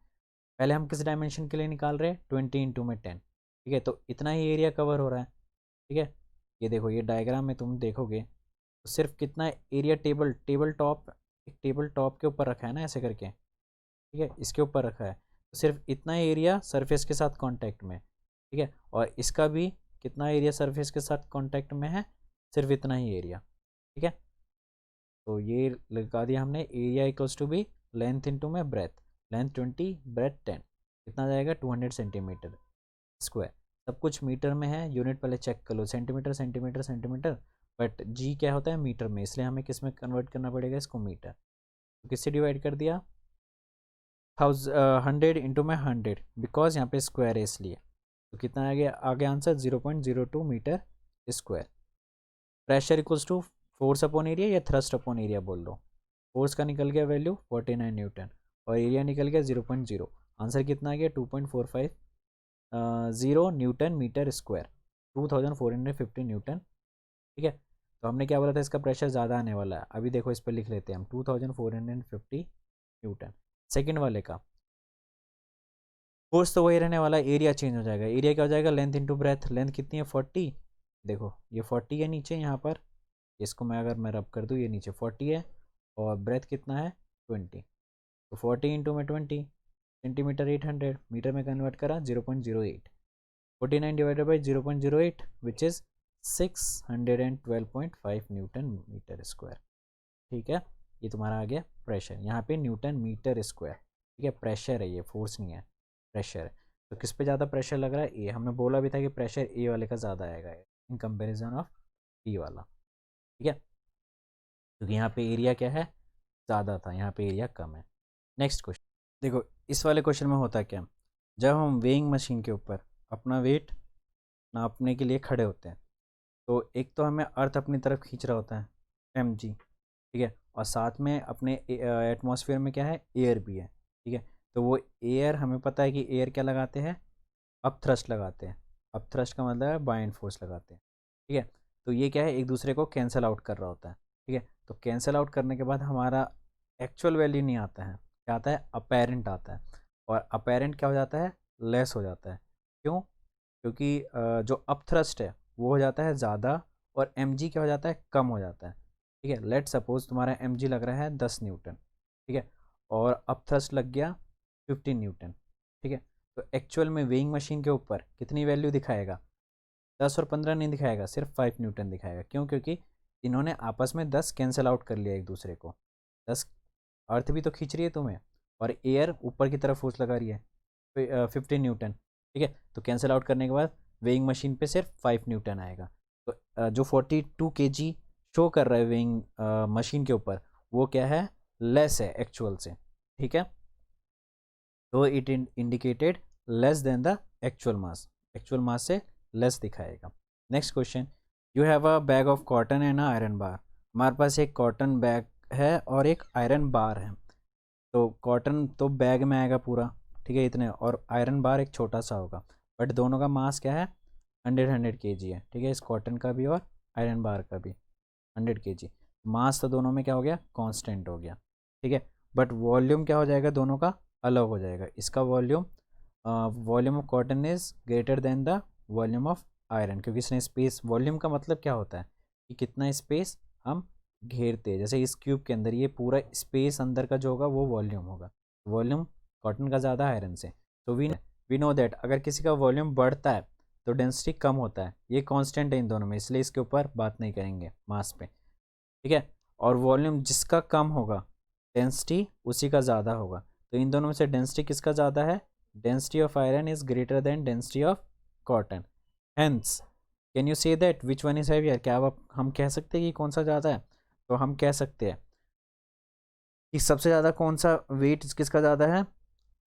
पहले हम किस डायमेंशन के लिए निकाल रहे हैं 20 इंटू में 10, ठीक है। तो इतना ही एरिया कवर हो रहा है, ठीक है। ये देखो ये डायग्राम में तुम देखोगे तो सिर्फ कितना एरिया टेबल टॉप, एक टेबल टॉप के ऊपर रखा है ना ऐसे करके, ठीक है, इसके ऊपर रखा है। तो सिर्फ इतना एरिया सरफेस के साथ कांटेक्ट में, ठीक है। और इसका भी कितना एरिया सरफेस के साथ कांटेक्ट में है, सिर्फ इतना ही एरिया, ठीक है। तो ये लगा दिया हमने, area equals to be length into में ब्रेथ, लेंथ 20 ब्रेथ 10, कितना जाएगा 200 सेंटीमीटर स्क्वायर। सब कुछ मीटर में है, यूनिट पहले चेक कर लो, सेंटीमीटर सेंटीमीटर सेंटीमीटर, बट जी क्या होता है मीटर में, इसलिए हमें किस में कन्वर्ट करना पड़ेगा इसको, मीटर। तो किससे डिवाइड कर दिया 100 इंटू में 100, बिकॉज यहाँ पे स्क्वायर है इसलिए। तो कितना आगे answer 0.02 metre square. Pressure equals to force upon area या थ्रस्ट अपॉन एरिया बोल दो। फोर्स का निकल गया वैल्यू 49 न्यूटन और एरिया निकल गया 0.0। आंसर कितना आ गया 2.45 0 न्यूटन मीटर स्क्वायर, 2450 न्यूटन, ठीक है। तो हमने क्या बोला था इसका प्रेशर ज़्यादा आने वाला है, अभी देखो इस पर लिख लेते हैं हम 2450 न्यूटन। सेकेंड वाले का फोर्स तो वही रहने वाला है, एरिया चेंज हो जाएगा। एरिया क्या हो जाएगा लेंथ इंटू ब्रेथ, लेंथ कितनी है 40, देखो ये 40 है नीचे यहाँ पर, इसको मैं रब कर दूँ ये नीचे 40 है और ब्रेथ कितना है 20, तो 40 इंटू में 20 सेंटीमीटर 800, मीटर में कन्वर्ट करा 0.08, 49 divided by 0.08 which is 612.5 newton metre square, ठीक है। ये तुम्हारा आ गया प्रेशर, यहाँ पे न्यूटन मीटर स्क्वायर, ठीक है। प्रेशर है ये, फोर्स नहीं है, प्रेशर है। तो किस पे ज़्यादा प्रेशर लग रहा है, ए, हमने बोला भी था कि प्रेशर ए वाले का ज़्यादा आएगा इन कंपेरिजन ऑफ बी वाला, ठीक है। क्योंकि यहाँ पे एरिया क्या है ज़्यादा था, यहाँ पे एरिया कम है। नेक्स्ट क्वेश्चन देखो, इस वाले क्वेश्चन में होता क्या, जब हम वेइंग मशीन के ऊपर अपना वेट नापने के लिए खड़े होते हैं तो एक तो हमें अर्थ अपनी तरफ खींच रहा होता है mg, ठीक है, और साथ में अपने एटमॉस्फेयर में क्या है एयर भी है, ठीक है। तो वो एयर हमें पता है कि एयर क्या लगाते हैं अप थ्रस्ट लगाते हैं, अप थ्रस्ट का मतलब है बाइंड फोर्स लगाते हैं, ठीक है। तो ये क्या है एक दूसरे को कैंसिल आउट कर रहा होता है, ठीक है। तो कैंसिल आउट करने के बाद हमारा एक्चुअल वैल्यू नहीं आता है, क्या आता है अपेरेंट आता है, और अपेरेंट क्या हो जाता है लेस हो जाता है। क्यों, क्योंकि जो अप थ्रस्ट है वो हो जाता है ज़्यादा और mg क्या हो जाता है कम हो जाता है, ठीक है। लेट सपोज तुम्हारा mg लग रहा है 10 न्यूटन, ठीक है, और अप थ्रस्ट लग गया 15 न्यूटन, ठीक है। तो एक्चुअल में वेइंग मशीन के ऊपर कितनी वैल्यू दिखाएगा 10 और 15 नहीं दिखाएगा, सिर्फ 5 न्यूटन दिखाएगा। क्यों, क्योंकि इन्होंने आपस में 10 कैंसिल आउट कर लिया एक दूसरे को, 10 अर्थ भी तो खींच रही है तुम्हें और एयर ऊपर की तरफ फोर्स लगा रही है 15 न्यूटन, ठीक है। तो कैंसिल आउट करने के बाद वेइंग मशीन पे सिर्फ 5 न्यूटन आएगा। तो जो 42 kg शो कर रहा है वेइंग मशीन के ऊपर वो क्या है लेस है एक्चुअल से, ठीक है। तो it indicated less than the actual mass से लेस दिखाएगा। Next question, you have a bag of cotton and iron bar. हमारे पास एक कॉटन बैग है और एक आयरन बार है। तो कॉटन तो बैग में आएगा पूरा, ठीक है इतने, और आयरन बार एक छोटा सा होगा, बट दोनों का मास क्या है 100 kg है, ठीक है। इस कॉटन का भी और आयरन बार का भी 100 kg। मास तो दोनों में क्या हो गया कांस्टेंट हो गया, ठीक है। बट वॉल्यूम क्या हो जाएगा दोनों का अलग हो जाएगा। इसका volume of cotton is greater than the volume of iron, क्योंकि इसने स्पेस, वॉल्यूम का मतलब क्या होता है कि कितना स्पेस हम घेरते हैं। जैसे इस क्यूब के अंदर ये पूरा स्पेस अंदर का जो होगा वो वॉल्यूम होगा, वॉल्यूम कॉटन का ज़्यादा आयरन से। तो वी नो दैट अगर किसी का वॉल्यूम बढ़ता है तो डेंसिटी कम होता है, ये कांस्टेंट है इन दोनों में, इसलिए इसके ऊपर बात नहीं करेंगे मास पे, ठीक है। और वॉल्यूम जिसका कम होगा डेंसिटी उसी का ज़्यादा होगा। तो इन दोनों में से डेंसिटी किसका ज़्यादा है, density of iron is greater than density of cotton. Hence can you say that which one is heavier, क्या हम कह सकते हैं कि कौन सा ज़्यादा है। तो हम कह सकते हैं कि सबसे ज़्यादा कौन सा वेट किसका ज़्यादा है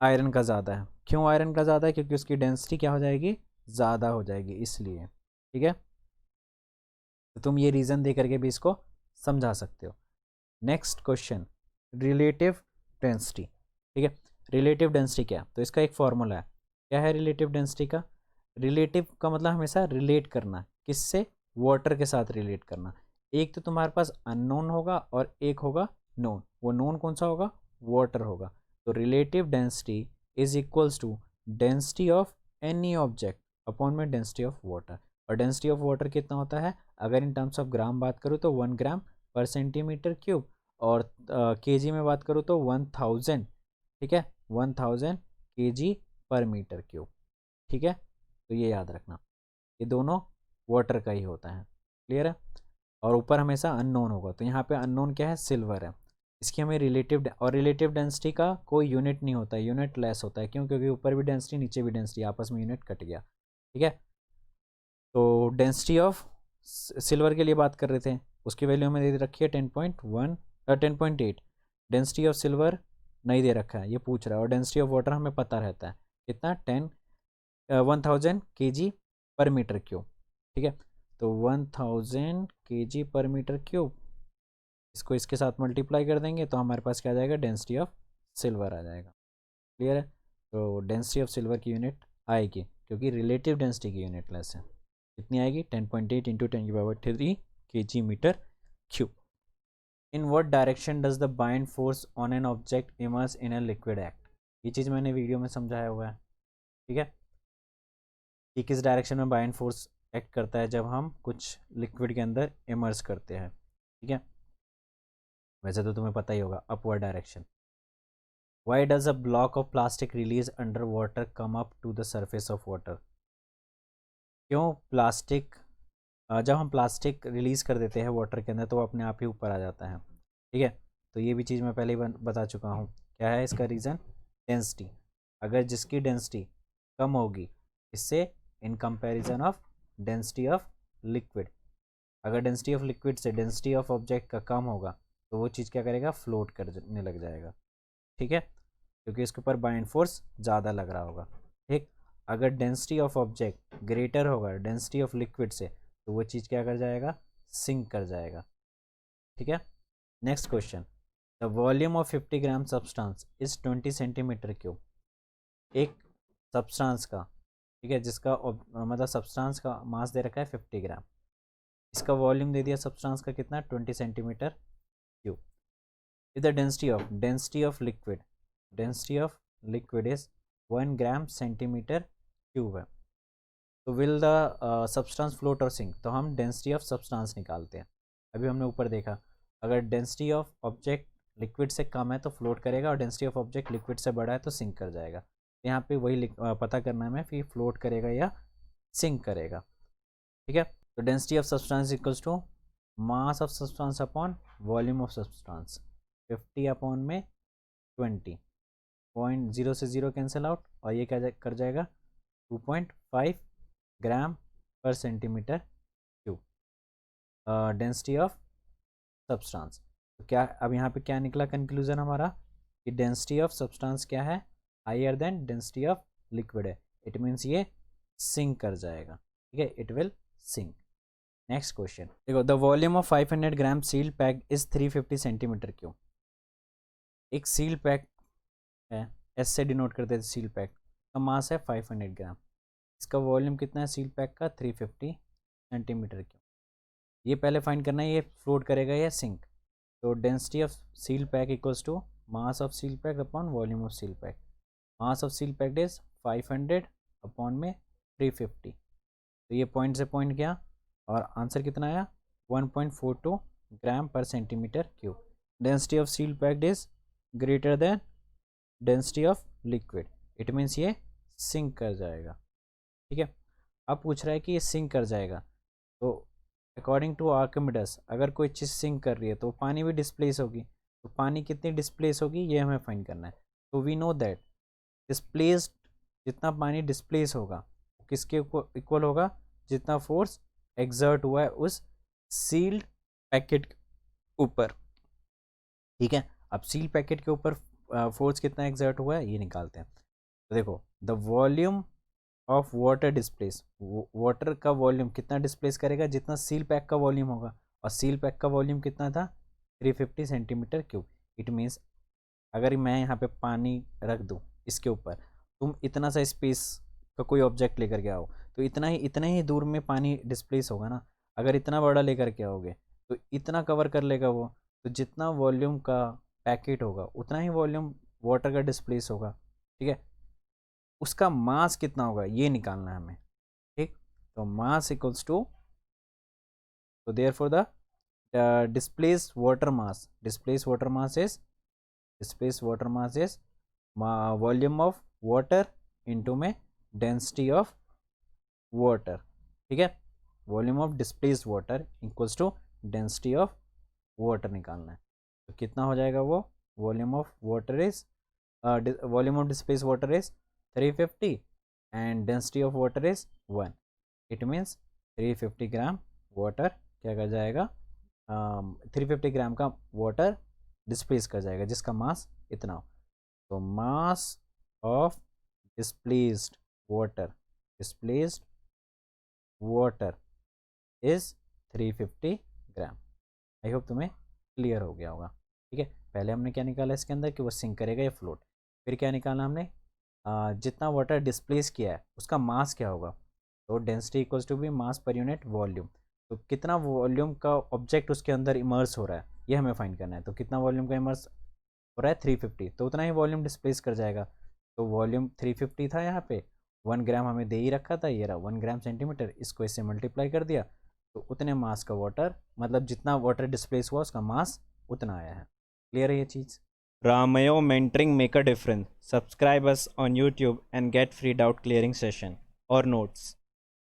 आयरन का ज़्यादा है। क्यों आयरन का ज़्यादा है, क्योंकि उसकी डेंसिटी क्या हो जाएगी ज़्यादा हो जाएगी इसलिए, ठीक है। तो तुम ये रीज़न दे करके भी इसको समझा सकते हो। नेक्स्ट क्वेश्चन, रिलेटिव डेंसिटी, ठीक है। रिलेटिव डेंसिटी क्या, तो इसका एक फॉर्मूला है, क्या है रिलेटिव डेंसिटी का। रिलेटिव का मतलब हमेशा रिलेट करना, किससे वाटर के साथ रिलेट करना। एक तो तुम्हारे पास अननोन होगा और एक होगा नोन। वो नोन कौन सा होगा? वाटर होगा। तो relative density is equals to density of any object upon में डेंसिटी ऑफ वाटर। और डेंसिटी ऑफ वाटर कितना होता है? अगर इन टर्म्स ऑफ ग्राम बात करूँ तो 1 ग्राम पर सेंटीमीटर क्यूब, और केजी में बात करूँ तो 1000, ठीक है, 1000 केजी पर मीटर क्यूब। ठीक है, तो ये याद रखना, ये दोनों वाटर का ही होता है। क्लियर है? और ऊपर हमेशा अननोन होगा, तो यहाँ पे अननोन क्या है? सिल्वर है। इसकी हमें रिलेटिव, और रिलेटिव डेंसिटी का कोई यूनिट नहीं होता है, यूनिट लेस होता है। क्यों? क्योंकि ऊपर भी डेंसिटी नीचे भी डेंसिटी, आपस में यूनिट कट गया। ठीक है, तो डेंसिटी ऑफ सिल्वर के लिए बात कर रहे थे, उसकी वैल्यू हमें दे रखी है 10.1 10.8। डेंसिटी ऑफ सिल्वर नहीं दे रखा है, ये पूछ रहा है। और डेंसिटी ऑफ वाटर हमें पता रहता है कितना, 1000 केजी पर मीटर क्यूब। ठीक है, तो 1000 केजी पर मीटर क्यूब, इसको इसके साथ मल्टीप्लाई कर देंगे तो हमारे पास क्या आ जाएगा? डेंसिटी ऑफ सिल्वर आ जाएगा। क्लियर है? तो डेंसिटी ऑफ सिल्वर की यूनिट आएगी, क्योंकि रिलेटिव डेंसिटी की यूनिट लेस है। कितनी आएगी? 10.8 इंटू 10⁻³ kg metre cube. In what direction does the buoyant force on an object immerse in a liquid act? ये चीज़ मैंने वीडियो में समझाया हुआ है। ठीक है, कि किस डायरेक्शन में बाइंड फोर्स एक्ट करता है जब हम कुछ लिक्विड के अंदर इमर्स करते हैं। ठीक है, वैसे तो तुम्हें पता ही होगा, upward direction. Why does a block of plastic release under water come up to the surface of water? क्यों प्लास्टिक, जब हम प्लास्टिक रिलीज कर देते हैं वाटर के अंदर तो वो अपने आप ही ऊपर आ जाता है। ठीक है, तो ये भी चीज़ मैं पहले ही बता चुका हूँ। क्या है इसका रीज़न? डेंसिटी। अगर जिसकी डेंसिटी कम होगी इससे in comparison of density of liquid, अगर डेंसिटी ऑफ लिक्विड से डेंसिटी ऑफ ऑब्जेक्ट का कम होगा तो वो चीज़ क्या करेगा? फ्लोट करने लग जाएगा। ठीक है, क्योंकि इसके ऊपर बाइंड फोर्स ज़्यादा लग रहा होगा। ठीक, अगर डेंसिटी ऑफ ऑब्जेक्ट ग्रेटर होगा डेंसिटी ऑफ लिक्विड से तो वो चीज़ क्या कर जाएगा? सिंक कर जाएगा। ठीक है, next question, the volume of 50 gram substance is 20 centimetre cube. एक सब्सटेंस का, ठीक है, जिसका मतलब सब्सटेंस का मास दे रखा है 50 ग्राम, इसका वॉल्यूम दे दिया सब्सटेंस का कितना? 20 centimetre cube. Is the density of liquid, density of liquid is 1 gram centimetre cube है। तो विल द सब्सटेंस फ्लोट और सिंक? तो हम डेंसिटी ऑफ सब्सटेंस निकालते हैं। अभी हमने ऊपर देखा, अगर डेंसिटी ऑफ ऑब्जेक्ट लिक्विड से कम है तो फ्लोट करेगा, और डेंसिटी ऑफ ऑब्जेक्ट लिक्विड से बड़ा है तो सिंक कर जाएगा। यहाँ पे वही पता करना है हमें, फिर फ्लोट करेगा या सिंक करेगा। ठीक है, तो density of substance equals to mass of substance upon volume of substance. 50 upon में 20, 0.0 से 0 कैंसिल आउट, और ये क्या कर जाएगा? 2.5 ग्राम पर centimetre cube density of substance. तो क्या अब यहाँ पे क्या निकला कंक्लूजन हमारा? कि डेंसिटी ऑफ सब्सटेंस क्या है? Higher than density of liquid है। इट मीन्स ये सिंक कर जाएगा। ठीक है, it will sink. Next question देखो, the volume of 500 gram seal pack is 350 centimetre cube. एक सील पैक है, एस से डिनोट करते थे सील पैक का मास है 500 ग्राम, इसका वॉल्यूम कितना है सील पैक का? 350 सेंटीमीटर क्यूब। ये पहले फाइंड करना है ये फ्लोट करेगा या सिंक। तो density of seal pack equals to mass of seal pack upon volume of seal pack. Mass of seal pack is 500 upon में 350, तो ये पॉइंट से पॉइंट गया और आंसर कितना आया? 1.42 ग्राम पर centimetre cube. Density of seal packed is greater than density of liquid, it means ये सिंक कर जाएगा। ठीक है, अब पूछ रहा है कि ये सिंक कर जाएगा, तो अकॉर्डिंग टू आर्किमिडीज अगर कोई चीज़ सिंक कर रही है तो पानी भी डिस्प्लेस होगी, तो पानी कितनी डिस्प्लेस होगी ये हमें फाइंड करना है। तो वी नो दैट डिस्प्लेस्ड, जितना पानी डिस्प्लेस होगा वो किसके इक्वल होगा? जितना फोर्स एक्सर्ट हुआ है उस सील्ड पैकेट के ऊपर। ठीक है, अब सील पैकेट के ऊपर फोर्स कितना एक्सर्ट हुआ है ये निकालते हैं। तो देखो, the volume of water displace, water का वॉल्यूम कितना डिस्प्लेस करेगा? जितना सील पैक का वॉल्यूम होगा, और सील पैक का वॉल्यूम कितना था? 350 सेंटीमीटर क्यूब। इट मीन्स अगर मैं यहाँ पे पानी रख दूँ इसके ऊपर, तुम इतना सा स्पेस का कोई ऑब्जेक्ट लेकर के आओ तो इतना ही दूर में पानी डिस्प्लेस होगा ना। अगर इतना बड़ा लेकर के आओगे तो इतना कवर कर लेगा वो। तो जितना वॉल्यूम का पैकेट होगा उतना ही वॉल्यूम वाटर का डिस्प्लेस होगा, ठीक है। उसका मास कितना होगा ये निकालना है हमें, ठीक। तो मास इक्वल्स टू, तो therefore the displaced water mass, displaced water mass is, displaced water mass is volume of water into में density of water, ठीक है। Volume of displaced water equals to density of water निकालना है। तो कितना हो जाएगा वो, volume of water is, volume of displaced water is 350 and density of water is 1। It means 350 gram water क्या कर जाएगा, 350 ग्राम का वाटर डिस्प्लेस कर जाएगा जिसका मास इतना हो। तो mass of displaced water, displaced water is 350 gram. I hope तुम्हें क्लियर हो गया होगा, ठीक है। पहले हमने क्या निकाला इसके अंदर कि वो सिंक करेगा या फ्लोट, फिर क्या निकाला हमने, जितना वाटर डिस्प्लेस किया है उसका मास क्या होगा। तो density equals to be mass per unit volume. तो कितना वॉल्यूम का ऑब्जेक्ट उसके अंदर इमर्स हो रहा है ये हमें फाइंड करना है। तो कितना वॉल्यूम का इमर्स हो रहा है 350, तो उतना ही वॉल्यूम डिस्प्लेस कर जाएगा। तो वॉल्यूम 350 था यहाँ पे, 1 ग्राम हमें दे ही रखा था, ये रहा 1 ग्राम सेंटीमीटर, इसको इससे मल्टीप्लाई कर दिया तो उतने मास का वाटर, मतलब जितना वाटर डिस्प्लेस हुआ उसका मास उतना आया है। क्लियर है ये चीज़। Ramayo Mentoring Make a Difference. Subscribe us on YouTube and get free doubt clearing session or notes.